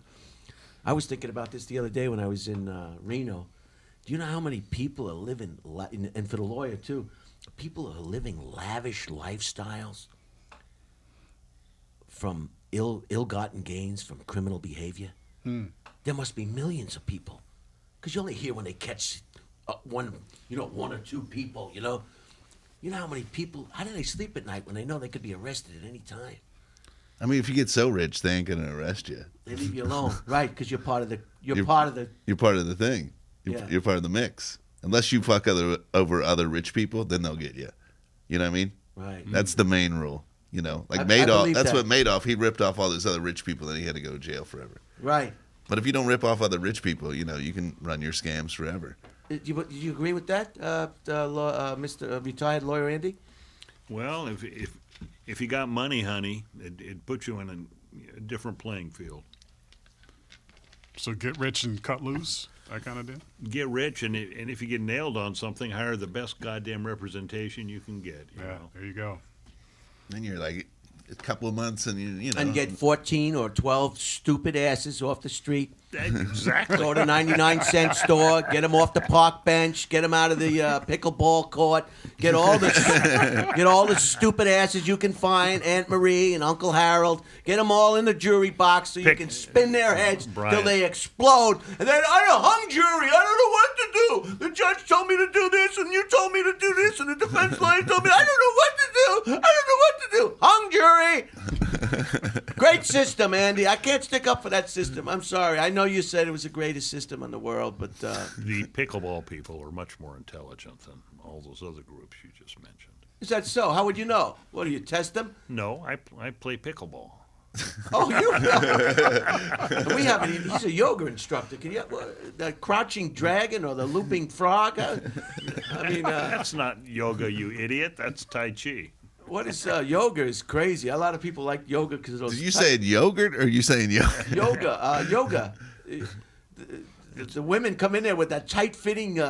I was thinking about this the other day when I was in Reno. Do you know how many people are living, and for the lawyer too, people are living lavish lifestyles from ill-gotten gains from criminal behavior? There must be millions of people, because you only hear when they catch one or two people. You know how many people? How do they sleep at night when they know they could be arrested at any time? I mean, if you get so rich, they ain't gonna arrest you. They leave you alone, right? Because you're part of the. You're part of the thing. Yeah. You're part of the mix. Unless you fuck over other rich people, then they'll get you. You know what I mean? Right. That's the main rule. Like I Madoff. believe That's that. what Madoff. He ripped off all those other rich people, then he had to go to jail forever. Right. But if you don't rip off other rich people, you can run your scams forever. Do you agree with that, Mr. Retired Lawyer Andy? Well, if you got money, honey, it puts you in a different playing field. So get rich and cut loose, that kind of deal. Get rich, and if you get nailed on something, hire the best goddamn representation you can get. You know? There you go. Then you're like a couple of months, and you know, And get 14 or 12 stupid asses off the street. Exactly. Go to 99-cent store, get them off the park bench, get them out of the pickleball court, get all the stupid asses you can find, Aunt Marie and Uncle Harold, get them all in the jury box so you can spin their heads till Brian. they explode. And then I hung jury, I don't know what to do. The judge told me to do this, and you told me to do this, and the defense lawyer told me I don't know what to do. I don't know what to do. Hung jury. Great system, Andy. I can't stick up for that system. I'm sorry. I know you said it was the greatest system in the world, but The pickleball people are much more intelligent than all those other groups you just mentioned. is that so? How would you know? What, do you test them? No, I play pickleball. Oh, you know. We have he's a yoga instructor. Can you the crouching dragon or the looping frog? I mean, That's not yoga, you idiot. That's Tai Chi. what is yoga is crazy. A lot of people like yoga because of those. did you say yogurt or are you saying yogurt? Yoga? The women come in there with that tight-fitting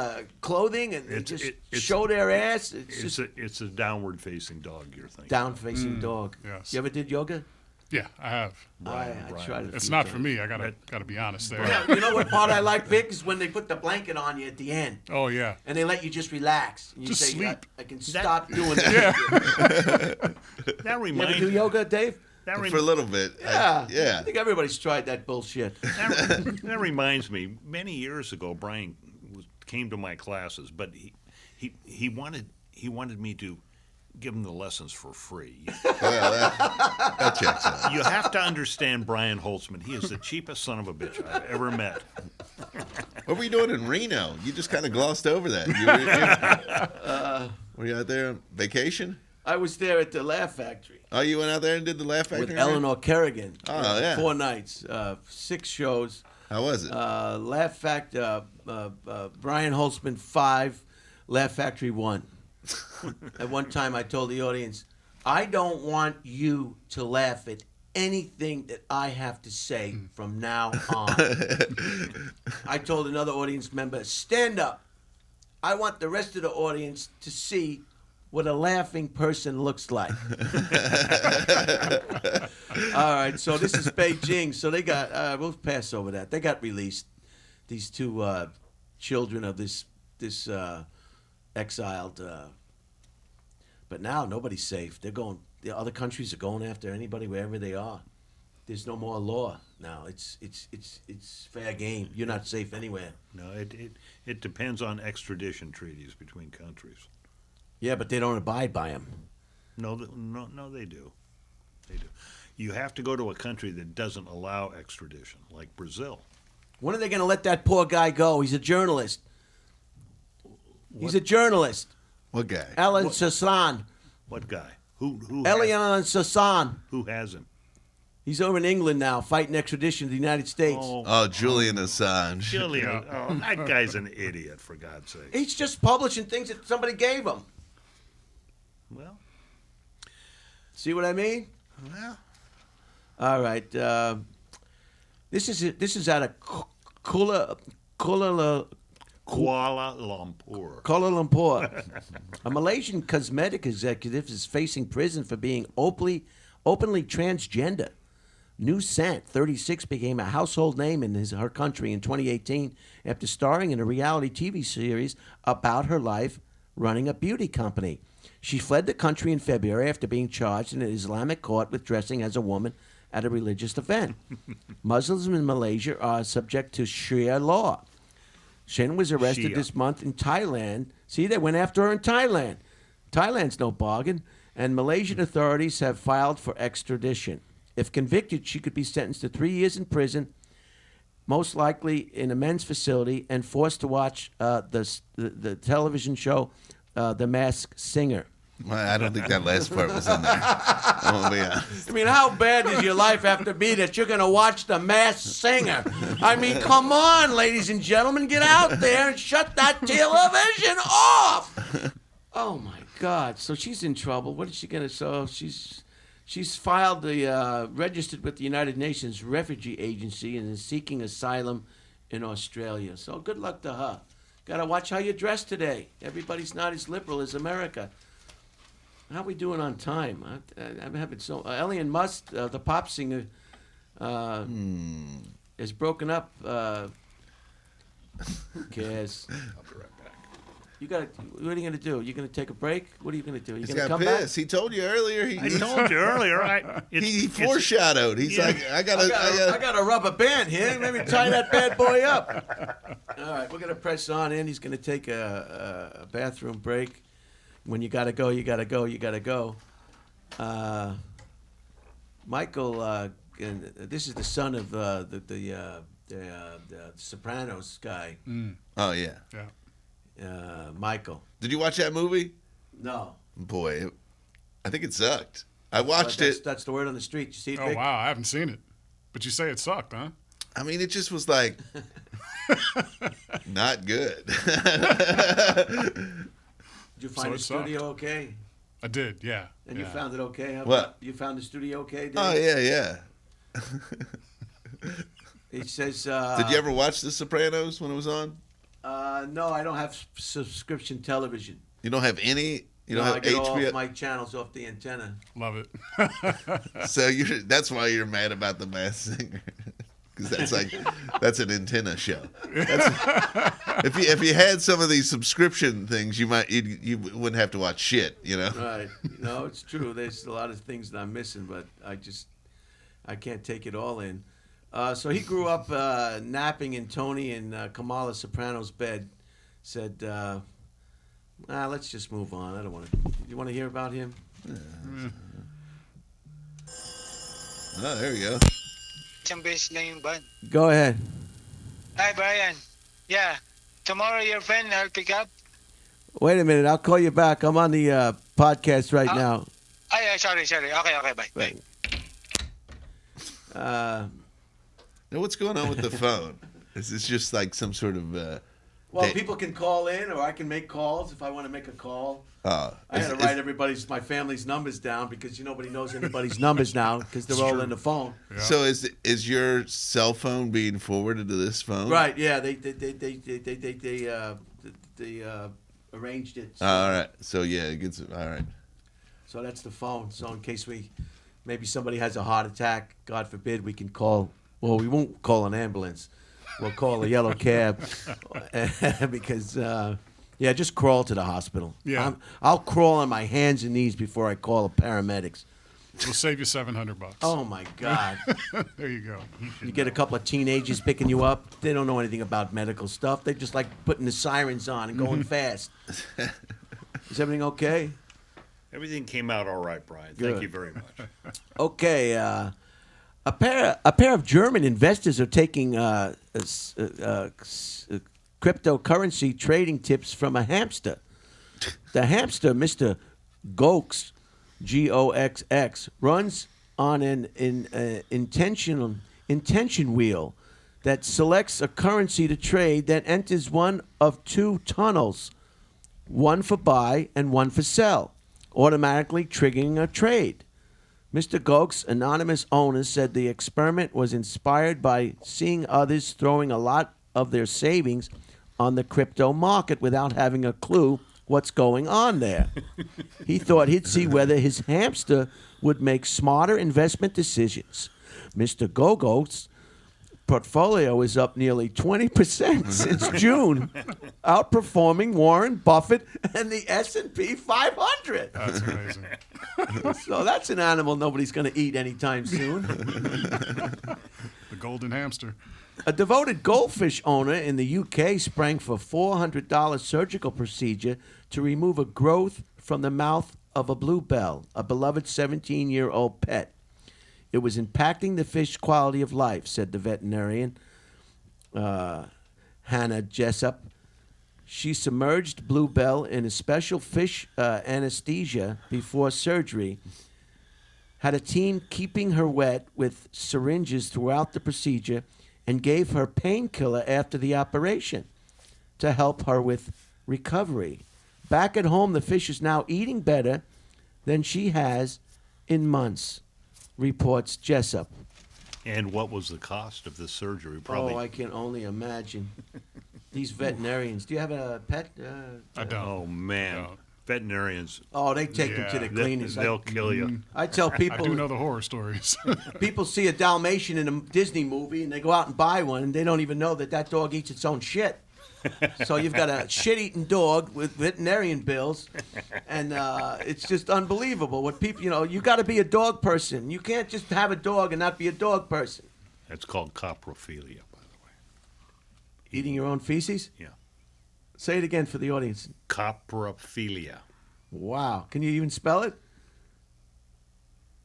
clothing and they just show their ass. It's a downward-facing dog you're thinking. Down-facing dog. yes. You ever did yoga? Yeah, I have. I tried it. a It's few not times. for me. I gotta be honest there. You know what part I like, Vic, is when they put the blanket on you at the end. Oh yeah. And they let you just relax. And you Just say, sleep. I can stop doing this. That You ever reminds do yoga, Dave? that, For a little bit. Yeah. Yeah. I think everybody's tried that bullshit. that reminds me. Many years ago, Brian came to my classes, but he wanted me to give him the lessons for free. Well, that checks out. You have to understand Brian Holtzman. He is the cheapest son of a bitch I've ever met. What were you doing in Reno? You just kind of glossed over that. Were you out there on vacation? I was there at the Laugh Factory Oh, you went out there and did the Laugh Factory? with Eleanor Kerrigan. Oh, yeah. 4 nights, 6 shows. How was it? Laugh Factory, Brian Holtzman 5, Laugh Factory 1. At one time, I told the audience, I don't want you to laugh at anything that I have to say from now on. I told another audience member, stand up. I want the rest of the audience to see what a laughing person looks like. All right, so this is Beijing. So they got, we'll pass over that. They got released. These 2 children of this exiled. But now nobody's safe. They're going. The other countries are going after anybody wherever they are. There's no more law now. It's fair game. You're not safe anywhere. No, it depends on extradition treaties between countries. Yeah, but they don't abide by them. No, they do. They do. You have to go to a country that doesn't allow extradition, like Brazil. When are they going to let that poor guy go? He's a journalist. He's a journalist. What guy? Alan Sassan. What guy? Who? Elian Sassan. Who hasn't? He's over in England now, fighting extradition to the United States. Oh, Julian Assange. Julian. Oh, that guy's an idiot, for God's sake. He's just publishing things that somebody gave him. Well. See what I mean? Well. All right. This is out of Kuala Lumpur. A Malaysian cosmetic executive is facing prison for being openly transgender. New Sant, 36, became a household name in her country in 2018 after starring in a reality TV series about her life running a beauty company. She fled the country in February after being charged in an Islamic court with dressing as a woman at a religious event. Muslims in Malaysia are subject to Sharia law. Shen was arrested this month in Thailand. See, they went after her in Thailand. Thailand's no bargain. And Malaysian authorities have filed for extradition. If convicted, she could be sentenced to 3 years in prison, most likely in a men's facility, and forced to watch the television show The Masked Singer. Well, I don't think that last part was in there. I'm gonna be honest. I mean, how bad does your life have to be that you're going to watch The Masked Singer? I mean, come on, ladies and gentlemen, get out there and shut that television off. Oh, my God. So she's in trouble. What is she going to... So she's filed registered with the United Nations Refugee Agency and is seeking asylum in Australia. So good luck to her. Got to watch how you dress today. Everybody's not as liberal as America. How are we doing on time? I'm having so... Elian Musk, the pop singer, is broken up. Who cares? I'll be right back. What are you going to do? You going to take a break? What are you going to do? You He's going to got come pissed. He told you earlier. I told you earlier. He foreshadowed. He's like, I got a rubber band here. Let me tie that bad boy up. All right, we're going to press on in. He's going to take a bathroom break. When you got to go, you got to go, you got to go. Michael, and this is the son of the Sopranos guy. Oh, yeah. Michael. Did you watch that movie? No. Boy, I think it sucked. I watched it. That's the word on the street. You see it, Oh, Vic? wow. I haven't seen it. But you say it sucked, huh? I mean, it just was like not good. Did you find the studio okay? I did, yeah. And you found it okay? What? You found the studio okay, Dave? Oh, yeah. It says... Did you ever watch The Sopranos when it was on? No, I don't have subscription television. You don't have any? You don't I have get all HBO? of my channels off the antenna. Love it. So that's why you're mad about The Masked Singer. Because that's an antenna show. If you had some of these subscription things, you wouldn't have to watch shit, you know. Right. No, it's true. There's a lot of things that I'm missing, but I can't take it all in. So he grew up napping in Tony and Kamala Soprano's bed. Said, let's just move on. I don't want to. You want to hear about him? Oh, there we go. Isang beses lang yung ban. Go ahead. Hi, Brian. Yeah. Tomorrow your friend, I'll pick up. Wait a minute. I'll call you back. I'm on the podcast right now. Sorry. Okay, bye. Now, what's going on with the phone? Is this just like some sort of... Well, people can call in, or I can make calls if I want to make a call. I had to write my family's numbers down because nobody knows anybody's numbers now because they're all in the phone. Yeah. So is your cell phone being forwarded to this phone? Right? Yeah, they arranged it. So, All right. So yeah, it gets all right. So that's the phone. So in case maybe somebody has a heart attack, God forbid, we can call. Well, we won't call an ambulance. We'll call a yellow cab because Yeah, just crawl to the hospital. Yeah. I'll crawl on my hands and knees before I call the paramedics. We'll save you $700. Oh, my God. There you go. You get a couple of teenagers picking you up. They don't know anything about medical stuff. They just like putting the sirens on and going fast. Is everything okay? Everything came out all right, Brian. Good. Thank you very much. Okay. A pair of German investors are taking cryptocurrency trading tips from a hamster. The hamster, Mr. Gox, Goxx, runs on an intention wheel that selects a currency to trade that enters one of two tunnels, one for buy and one for sell, automatically triggering a trade. Mr. Gox's anonymous owner said the experiment was inspired by seeing others throwing a lot of their savings on the crypto market without having a clue what's going on there. He thought he'd see whether his hamster would make smarter investment decisions. Mr. Gogo's portfolio is up nearly 20% since June, outperforming Warren Buffett and the S&P 500. That's amazing. So that's an animal nobody's going to eat anytime soon. The golden hamster. A devoted goldfish owner in the UK sprang for $400 surgical procedure to remove a growth from the mouth of a bluebell, a beloved 17-year-old pet. It was impacting the fish's quality of life, said the veterinarian, Hannah Jessup. She submerged Bluebell in a special fish anesthesia before surgery, had a team keeping her wet with syringes throughout the procedure, and gave her painkiller after the operation to help her with recovery. Back at home, the fish is now eating better than she has in months, reports Jessup. And what was the cost of this surgery? Probably. Oh, I can only imagine. These veterinarians. Do you have a pet? I don't. Oh, man. No. Veterinarians, Oh, they take them to the cleaners. they'll kill you. I tell I people, do know the horror stories. people see a Dalmatian in a Disney movie and they go out and buy one and they don't even know that that dog eats its own shit. So you've got a shit-eating dog with veterinarian bills, and it's just unbelievable what people, you got to be a dog person. You can't just have a dog and not be a dog person. That's called coprophilia, by the way. Eating your own feces? Yeah. Say it again for the audience. Coprophilia. Wow. Can you even spell it?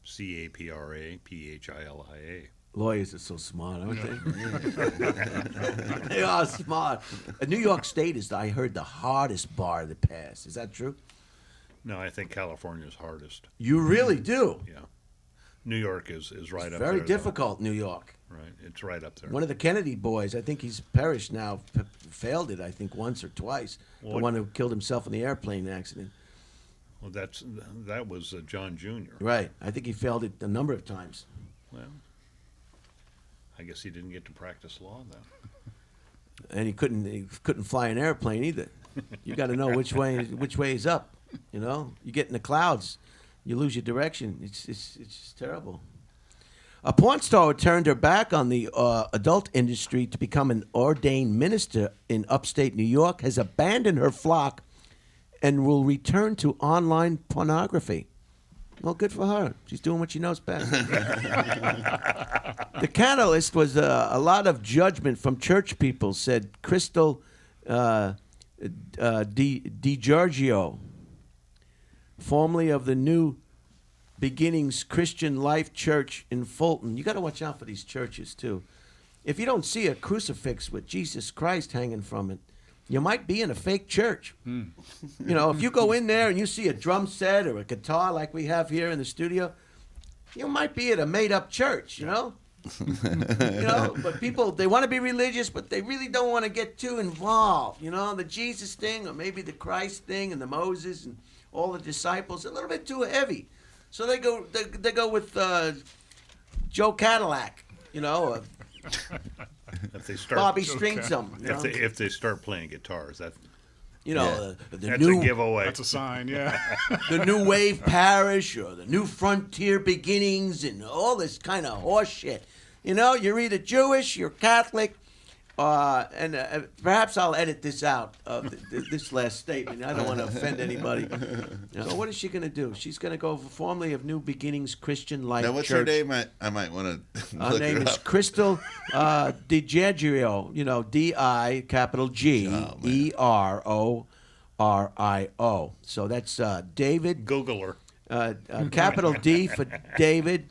CAPRAPHILIA. Lawyers are so smart, aren't they? They are smart. New York State is, I heard, the hardest bar to pass. Is that true? No, I think California's hardest. You really do? Yeah. New York is right up there. Very though. difficult, New York. Right. It's right up there. One of the Kennedy boys, I think he's perished now, failed it, I think, once or twice. The What? one who killed himself in the airplane accident. Well, that was John Jr. Right. I think he failed it a number of times. Well, I guess he didn't get to practice law then. And he couldn't fly an airplane either. You got to know which way is up. You get in the clouds, you lose your direction. It's just terrible. A porn star who turned her back on the adult industry to become an ordained minister in upstate New York has abandoned her flock and will return to online pornography. Well, good for her. She's doing what she knows best. The catalyst was a lot of judgment from church people, said Crystal DiGiorgio, formerly of the New Beginnings Christian Life Church in Fulton. You got to watch out for these churches, too. If you don't see a crucifix with Jesus Christ hanging from it, you might be in a fake church. If you go in there and you see a drum set or a guitar like we have here in the studio, you might be at a made-up church, But people, they want to be religious, but they really don't want to get too involved. The Jesus thing or maybe the Christ thing and the Moses and all the disciples, a little bit too heavy. So they go with Joe Cadillac, If they start Bobby Stringsom. if they start playing guitars, that the that's new a giveaway. That's a sign, yeah. the New Wave Parish or the New Frontier Beginnings and all this kind of horse shit. You're either Jewish, you're Catholic, And perhaps I'll edit this out, this last statement. I don't want to offend anybody. So what is she going to do? She's going to go formerly of New Beginnings Christian Life Now, what's Church. her name? I might want to Her look name her is up. Crystal DiGerio, D-I, capital G, E-R-O-R-I-O. So that's David. Google her. Capital D for David.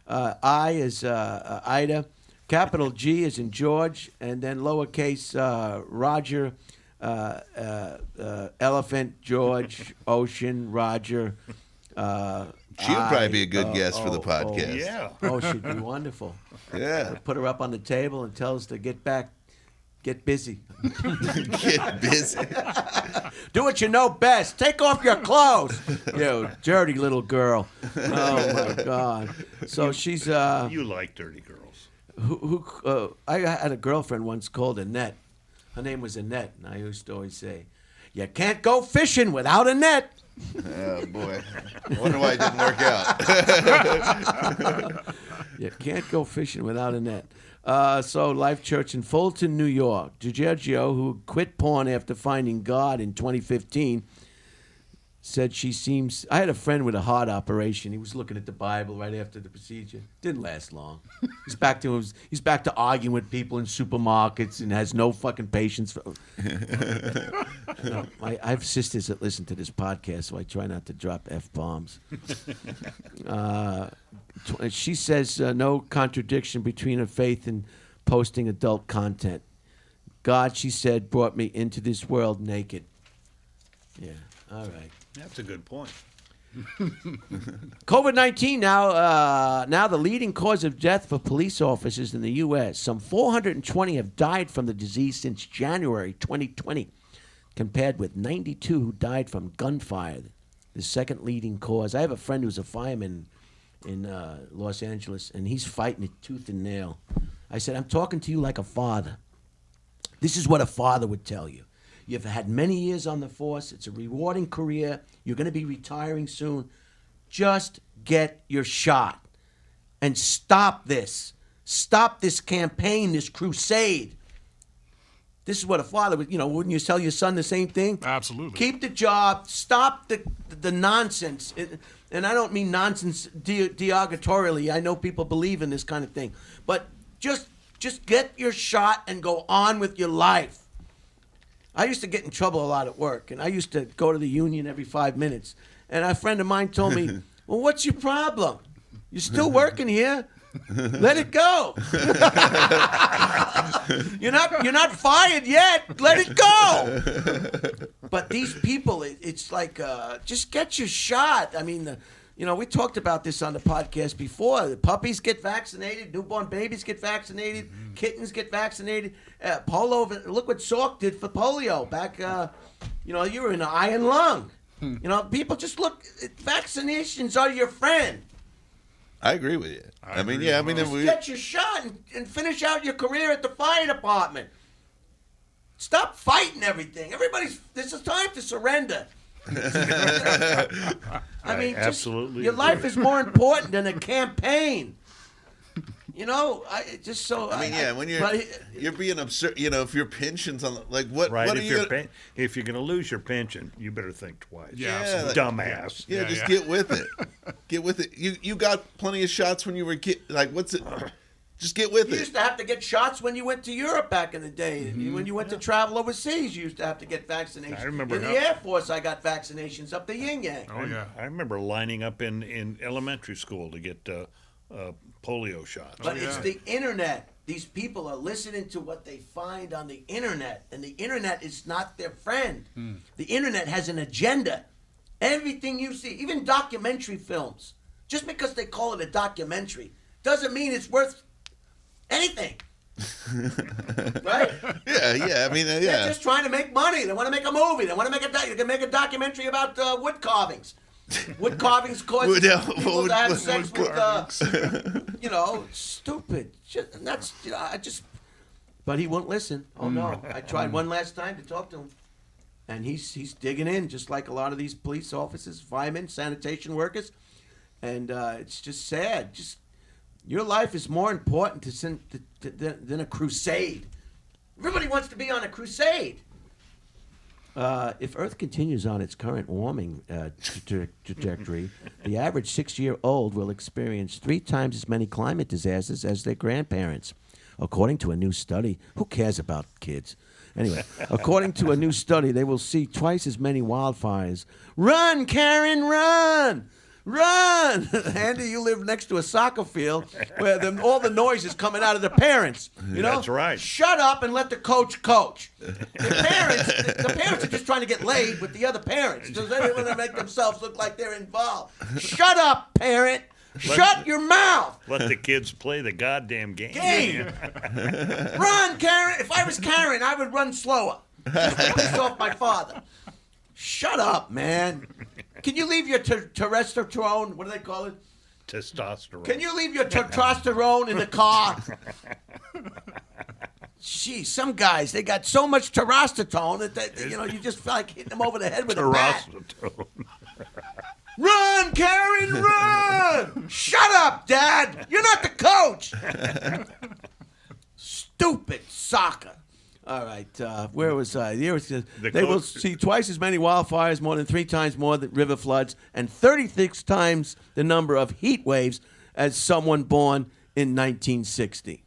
I is Ida. Capital G is in George. And then lowercase Roger, Elephant, George, Ocean, Roger. She would probably be a good guest for the podcast. Yeah. Oh, she'd be wonderful. Yeah. Put her up on the table and tell us to get busy. Get busy. Do what you know best. Take off your clothes. You dirty little girl. Oh, my God. So she's... You like dirty girls. I had a girlfriend once called Annette. Her name was Annette, and I used to always say, you can't go fishing without a net. Oh, boy. I wonder why it didn't work out. You can't go fishing without a net. So Life Church in Fulton, New York. Giorgio, who quit porn after finding God in 2015, said she seems... I had a friend with a heart operation. He was looking at the Bible right after the procedure. Didn't last long. He's back to arguing with people in supermarkets and has no fucking patience for... I have sisters that listen to this podcast, so I try not to drop F-bombs. She says no contradiction between her faith and posting adult content. God, she said, brought me into this world naked. Yeah, all right. That's a good point. COVID-19 now the leading cause of death for police officers in the U.S. Some 420 have died from the disease since January 2020, compared with 92 who died from gunfire, the second leading cause. I have a friend who's a fireman in Los Angeles, and he's fighting it tooth and nail. I said, I'm talking to you like a father. This is what a father would tell you. You've had many years on the force. It's a rewarding career. You're going to be retiring soon. Just get your shot and stop this. Stop this campaign, this crusade. This is what a father would, wouldn't you tell your son the same thing? Absolutely. Keep the job. Stop the nonsense. And I don't mean nonsense derogatorily. I know people believe in this kind of thing. But just get your shot and go on with your life. I used to get in trouble a lot at work, and I used to go to the union every 5 minutes. And a friend of mine told me, well, what's your problem? You're still working here. Let it go. You're not fired yet. Let it go. But these people, it's like, just get your shot. I mean, we talked about this on the podcast before. The puppies get vaccinated. Newborn babies get vaccinated. Kittens get vaccinated. Polio. Look what Salk did for polio back. You were in an iron lung. People just look. Vaccinations are your friend. I agree with you. I mean, Get your shot and finish out your career at the fire department. Stop fighting everything. This is time to surrender. I mean, absolutely your agree. life is more important than a campaign. When you're being absurd, if your pension's on, what Right. what are you? If you're going to lose your pension, you better think twice. Yeah, absolutely. Dumbass. Yeah, just get with it. Get with it. You got plenty of shots when you were a kid. Like, what's it? Just get with You it. used to have to get shots when you went to Europe back in the day. When you went to travel overseas, you used to have to get vaccinations. I remember in the how- Air Force, I got vaccinations up the yin yang. Oh, yeah. I remember lining up in elementary school to get polio shots. But Oh, it's yeah. the internet. These people are listening to what they find on the internet, and the internet is not their friend. The internet has an agenda. Everything you see, even documentary films, just because they call it a documentary, doesn't mean it's worth anything. Right? Yeah. I mean, They're yeah. just trying to make money. They want to make a movie. They want to make you can make a documentary about wood carvings. Wood carvings cause people to have sex with, stupid. But he won't listen. Oh no! I tried one last time to talk to him, and he's digging in, just like a lot of these police officers, firemen, sanitation workers, and it's just sad. Just your life is more important than a crusade. Everybody wants to be on a crusade. If Earth continues on its current warming trajectory, the average 6-year-old will experience 3 times as many climate disasters as their grandparents. According to a new study, who cares about kids? Anyway, according to a new study, they will see twice as many wildfires. Run, Karen, run! Run! Andy, you live next to a soccer field where all the noise is coming out of the parents. You know? That's right. Shut up and let the coach coach. The parents are just trying to get laid with the other parents. Does anyone want to make themselves look like they're involved? Shut up, parent. Shut your mouth. Let the kids play the goddamn game. Run, Karen. If I was Karen, I would run slower. Just to piss off my father. Shut up, man. Can you leave your testosterone? What do they call it? Testosterone. Can you leave your testosterone in the car? Gee, some guys, they got so much testosterone that you just feel like hitting them over the head with a bat. Run, Karen, run! Shut up, Dad. You're not the coach. Stupid soccer. All right, where was I? They will see twice as many wildfires, more than 3 times more than river floods, and 36 times the number of heat waves as someone born in 1960.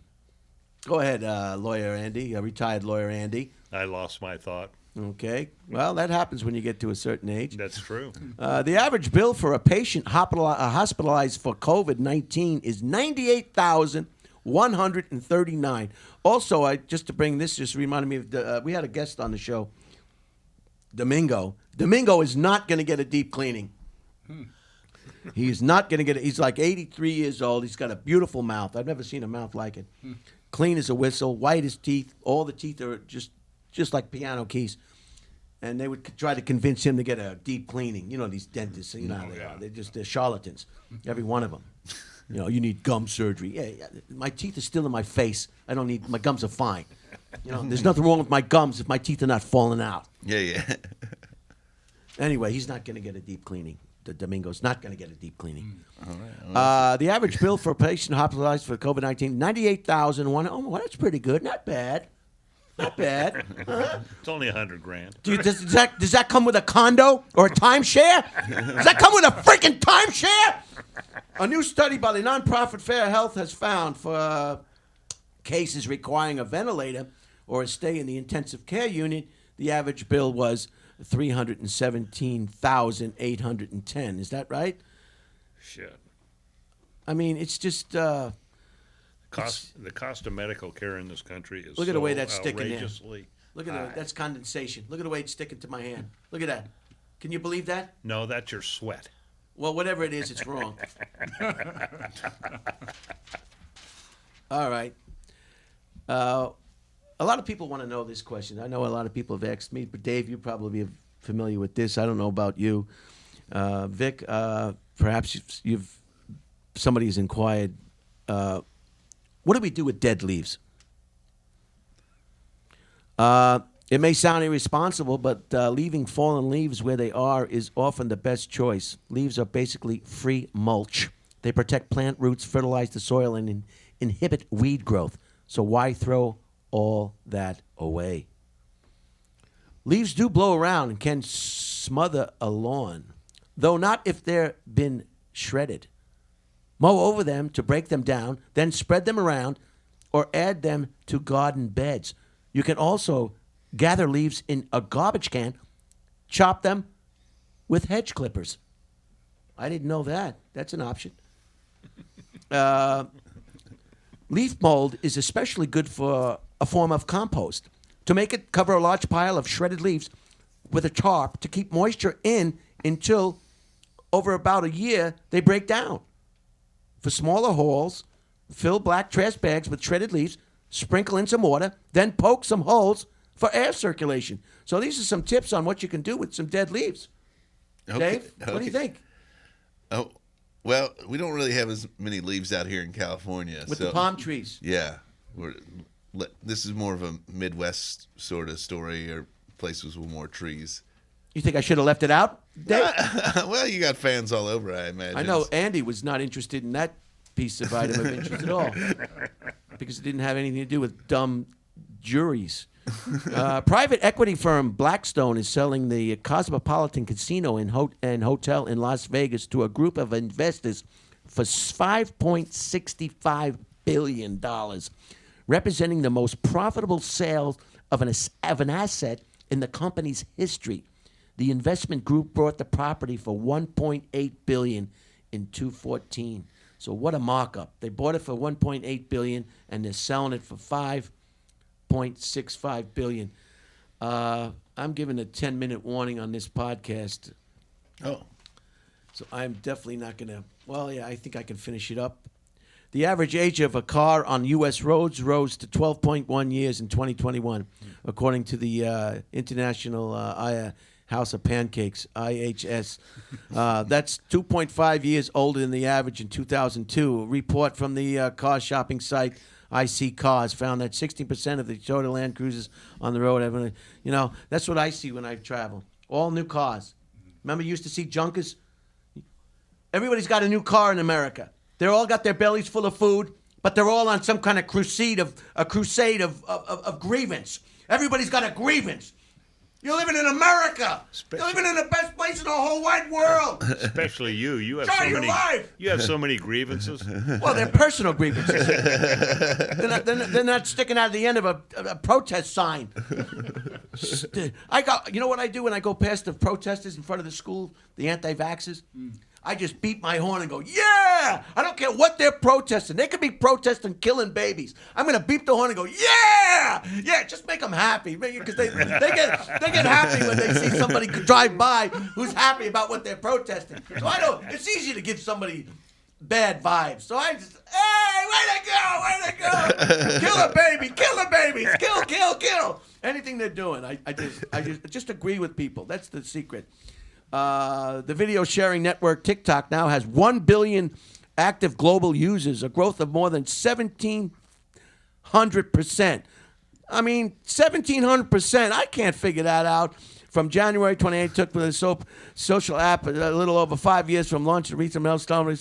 Go ahead, Lawyer Andy, retired Lawyer Andy. I lost my thought. Okay. Well, that happens when you get to a certain age. That's true. The average bill for a patient hospitalized for COVID-19 is $98,139. Also, just to bring this, just reminded me of we had a guest on the show, Domingo. Domingo is not going to get a deep cleaning. He's not going to get it. He's like 83 years old. He's got a beautiful mouth. I've never seen a mouth like it. Clean as a whistle, white as teeth. All the teeth are just like piano keys. And they would try to convince him to get a deep cleaning. You know, these dentists, you know how they are. They're charlatans, every one of them. You need gum surgery. Yeah, my teeth are still in my face. I don't need, my gums are fine. There's nothing wrong with my gums if my teeth are not falling out. Yeah. Anyway, he's not going to get a deep cleaning. The Domingo's not going to get a deep cleaning. All right. The average bill for a patient hospitalized for COVID-19, $98,001. Oh, well, that's pretty good. Not bad. Not bad. It's only $100,000. Does that come with a condo or a timeshare? Does that come with a freaking timeshare? A new study by the nonprofit Fair Health has found for cases requiring a ventilator or a stay in the intensive care unit, the average bill was $317,810. Is that right? Shit. I mean, it's just The cost of medical care in this country is look at the way that's sticking there. outrageously Look at high. that. That's condensation. Look at the way it's sticking to my hand. Look at that. Can you believe that? No, that's your sweat. Well, whatever it is, it's wrong. All right. A lot of people want to know this question. I know a lot of people have asked me, but Dave, you probably are familiar with this. I don't know about you. Vic, perhaps somebody's inquired, what do we do with dead leaves? It may sound irresponsible, but leaving fallen leaves where they are is often the best choice. Leaves are basically free mulch. They protect plant roots, fertilize the soil, and inhibit weed growth. So why throw all that away? Leaves do blow around and can smother a lawn, though not if they've been shredded. Mow over them to break them down, then spread them around or add them to garden beds. You can also gather leaves in a garbage can, chop them with hedge clippers. I didn't know that. That's an option. Leaf mold is especially good for a form of compost. To make it, cover a large pile of shredded leaves with a tarp to keep moisture in until over about a year they break down. For smaller holes, fill black trash bags with shredded leaves, sprinkle in some water, then poke some holes for air circulation. So these are some tips on what you can do with some dead leaves. Dave, what do you think? Oh, well, we don't really have as many leaves out here in California. With the palm trees. Yeah. This is more of a Midwest sort of story, or places with more trees. You think I should have left it out, Dave? Well, you got fans all over, I imagine. I know Andy was not interested in that piece of item of interest at all, because it didn't have anything to do with dumb juries. Private equity firm Blackstone is selling the Cosmopolitan Casino and Hotel in Las Vegas to a group of investors for $5.65 billion, representing the most profitable sale of an asset in the company's history. The investment group bought the property for $1.8 billion in 2014. So what a markup! They bought it for $1.8 billion, and they're selling it for $5.65 billion. I'm giving a 10-minute warning on this podcast, Oh, so I'm definitely not going to. Well, yeah, I think I can finish it up. The average age of a car on U.S. roads rose to 12.1 years in 2021, according to the International House of Pancakes, IHS. That's 2.5 years older than the average in 2002. A report from the car shopping site IC Cars found that 16% of the total Land Cruisers on the road have, that's what I see when I travel. All new cars. Remember you used to see junkers? Everybody's got a new car in America. They're all got their bellies full of food, but they're all on some kind of crusade of grievance. Everybody's got a grievance. You're living in America. You're living in the best place in the whole wide world. Especially you. You have Enjoy so your many. life. You have so many grievances. Well, they're personal grievances. they're not sticking out the end of a protest sign. You know what I do when I go past the protesters in front of the school, the anti-vaxxers? I just beat my horn and go, yeah! I don't care what they're protesting. They could be protesting killing babies. I'm going to beep the horn and go, yeah! Yeah, just make them happy. Because they get happy when they see somebody drive by who's happy about what they're protesting. So it's easy to give somebody bad vibes. So I just, hey, way to go! Kill a baby, kill the babies, kill. Anything they're doing, I just agree with people. That's the secret. The video sharing network TikTok now has 1 billion active global users, a growth of more than 1,700%. I mean, 1,700%. I can't figure that out. From January 28th, took for the social app a little over 5 years from launch to reach a milestone.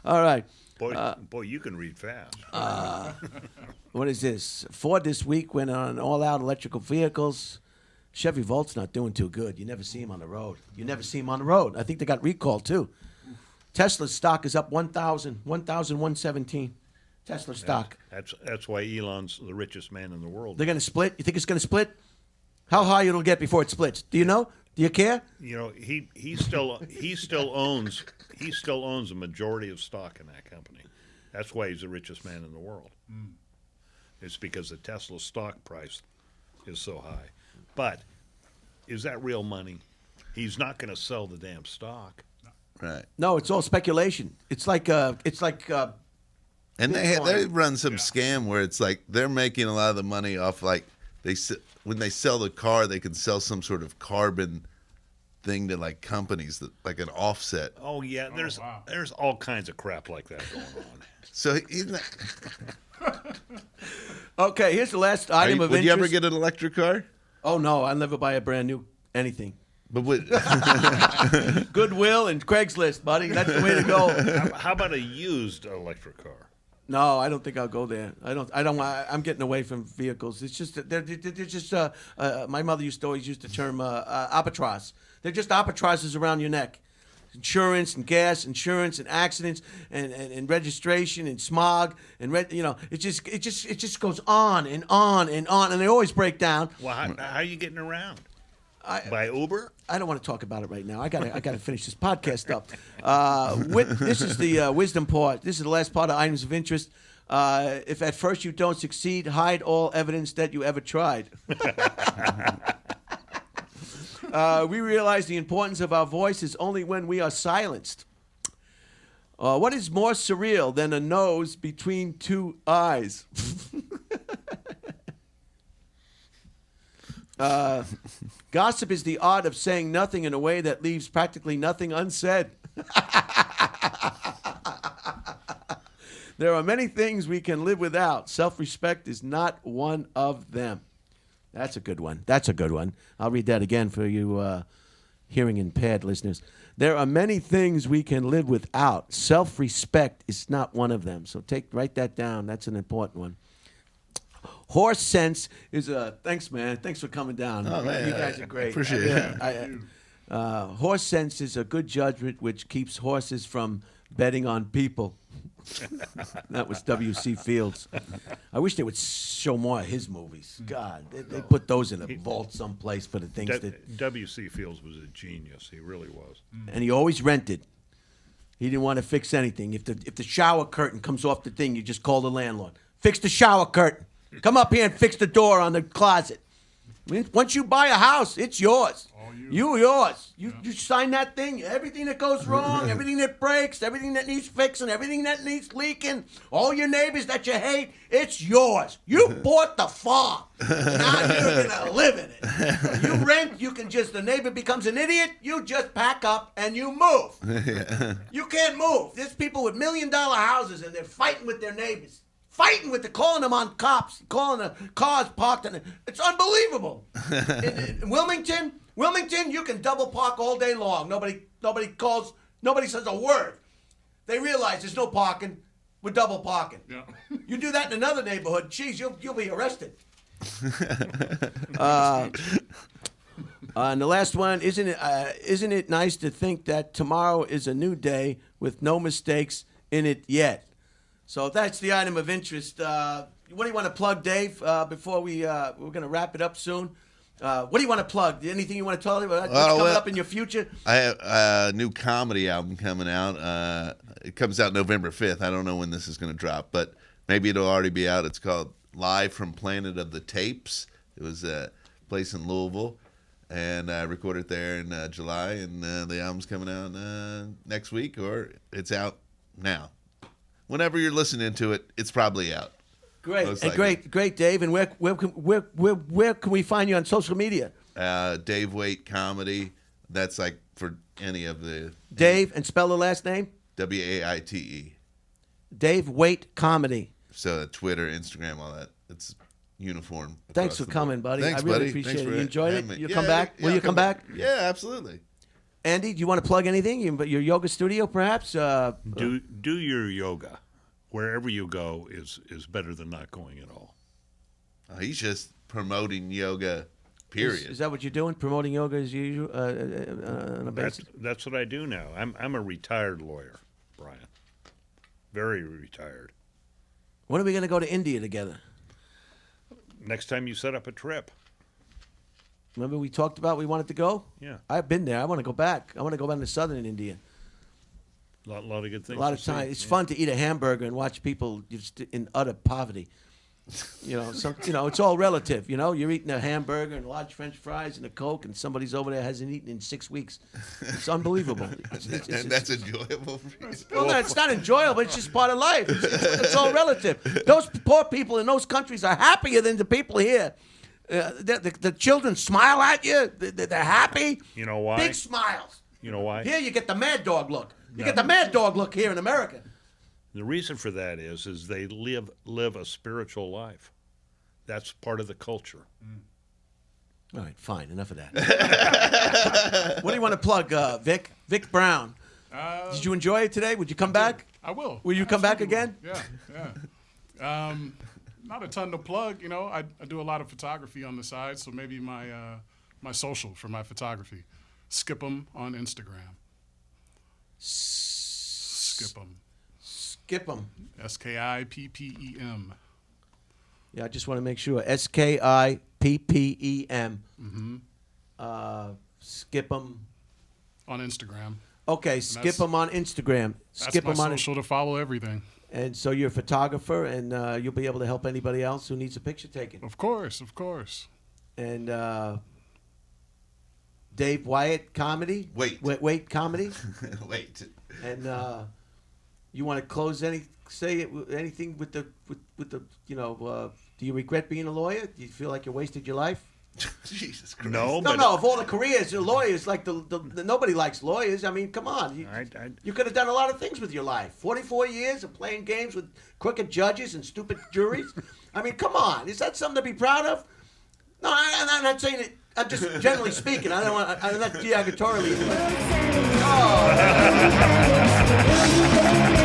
All right. Boy, you can read fast. What is this? Ford this week went on all-out electrical vehicles. Chevy Volt's not doing too good. You never see him on the road. I think they got recalled, too. Tesla's stock is up 1,117. Tesla stock. That's why Elon's the richest man in the world. They're going to split? You think it's going to split? How high it'll get before it splits? Do you know? Do you care? You know, he still owns a majority of stock in that company. That's why he's the richest man in the world. It's because the Tesla stock price is so high. But is that real money? He's not going to sell the damn stock. right. No, it's all speculation. It's like And Bitcoin. they run some scam where it's like they're making a lot of the money off when they sell the car, they can sell some sort of carbon thing to like companies that like an offset. Oh yeah, there's all kinds of crap like that going on. So he's not, okay, here's the last item of would interest. you ever get an electric car? Oh, no, I'll never buy a brand new anything. But what, Goodwill and Craigslist, buddy. That's the way to go. How about a used electric car? No, I don't think I'll go there. I'm getting away from vehicles. It's just they're just. My mother always used the term albatross. They're just albatrosses around your neck. Insurance and gas, insurance and accidents and registration and smog and it just goes on and on and on, and they always break down. Well, how are you getting around? By Uber? I don't want to talk about it right now. I gotta finish this podcast up. This is the wisdom part. This is the last part of items of interest. If at first you don't succeed, hide all evidence that you ever tried. We realize the importance of our voices only when we are silenced. What is more surreal than a nose between two eyes? Gossip is the art of saying nothing in a way that leaves practically nothing unsaid. There are many things we can live without. Self-respect is not one of them. That's a good one. I'll read that again for you hearing impaired listeners. There are many things we can live without. Self-respect is not one of them. So write that down. That's an important one. Horse sense is a thanks, man. Thanks for coming down. Oh, man, you guys are great. appreciate it. Horse sense is a good judgment which keeps horses from betting on people. That was W.C. Fields. I wish they would show more of his movies. God, they put those in a vault someplace for the things that. W.C. Fields was a genius. He really was. And he always rented. He didn't want to fix anything. If the shower curtain comes off the thing, you just call the landlord. Fix the shower curtain. Come up here and fix the door on the closet. I mean, once you buy a house, it's yours. Yours. You sign that thing. Everything that goes wrong, everything that breaks, everything that needs fixing, everything that needs leaking, all your neighbors that you hate, it's yours. You bought the farm. Now you're gonna live in it. You rent. You can just. The neighbor becomes an idiot. You just pack up and you move. You can't move. There's people with $1 million houses and they're fighting with their neighbors. Calling them on cops, calling the cars parked in it. It's unbelievable. In Wilmington, you can double park all day long. Nobody calls, nobody says a word. They realize there's no parking. We're double parking. Yeah. You do that in another neighborhood, geez, you'll be arrested. And the last one, isn't it nice to think that tomorrow is a new day with no mistakes in it yet? So that's the item of interest. What do you want to plug, Dave? Before we're going to wrap it up soon. What do you want to plug? Anything you want to tell me about what's coming up in your future? I have a new comedy album coming out. It comes out November 5th. I don't know when this is going to drop, but maybe it'll already be out. It's called Live from Planet of the Tapes. It was a place in Louisville, and I recorded there in July, and the album's coming out next week, or it's out now. Whenever you're listening to it, it's probably out. Great, and great, Dave. And where can we find you on social media? Dave Waite Comedy. That's like for any of the Dave, and spell the last name. Waite. Dave Waite Comedy. So Twitter, Instagram, all that. It's uniform. Thanks for coming, buddy. Thanks, I really buddy. appreciate Thanks it. You enjoyed it? me. You come back? Will you come back? Yeah, absolutely. Andy, do you want to plug anything? Your yoga studio, perhaps? Do your yoga. Wherever you go is better than not going at all. He's just promoting yoga, period. Is that what you're doing? Promoting yoga as usual? On a basis? That's what I do now. I'm a retired lawyer, Brian. Very retired. When are we going to go to India together? Next time you set up a trip. Remember we talked about we wanted to go? Yeah. I've been there. I want to go back. I want to go back to southern India. A lot of good things. A lot of time. It's fun to eat a hamburger and watch people just in utter poverty. It's all relative. You're eating a hamburger and large French fries and a Coke, and somebody's over there hasn't eaten in 6 weeks. It's unbelievable. And that's enjoyable for you. Well, no, it's not enjoyable. It's just part of life. It's all relative. Those poor people in those countries are happier than the people here. The children smile at you. They're happy. You know why? Big smiles. You know why? Here you get the mad dog look. You get the mad dog look here in America. The reason for that is they live a spiritual life. That's part of the culture. All right, fine. Enough of that. What do you want to plug, Vic? VIC BROWN. Did you enjoy it today? Would you come back? I will. Will you come back again? Yeah. Not a ton to plug. I do a lot of photography on the side, so maybe my social for my photography. Skip 'em on Instagram. Skip 'em. Skip 'em. SKIPPEM. Yeah, I just want to make sure. SKIPPEM. Skip 'em. On Instagram. Okay, skip 'em on Instagram. Skip That's 'em my on social to follow everything. And so you're a photographer, and you'll be able to help anybody else who needs a picture taken. Of course. And Dave Wyatt Comedy. Wait Comedy. Wait. And you want to close anything with the do you regret being a lawyer? Do you feel like you wasted your life? Jesus Christ. No. Of all the careers, lawyers nobody likes lawyers. I mean, come on. You could have done a lot of things with your life. 44 years of playing games with crooked judges and stupid juries. I mean, come on. Is that something to be proud of? No, I'm not saying it. I'm just generally speaking. I'm not derogatorily. Oh.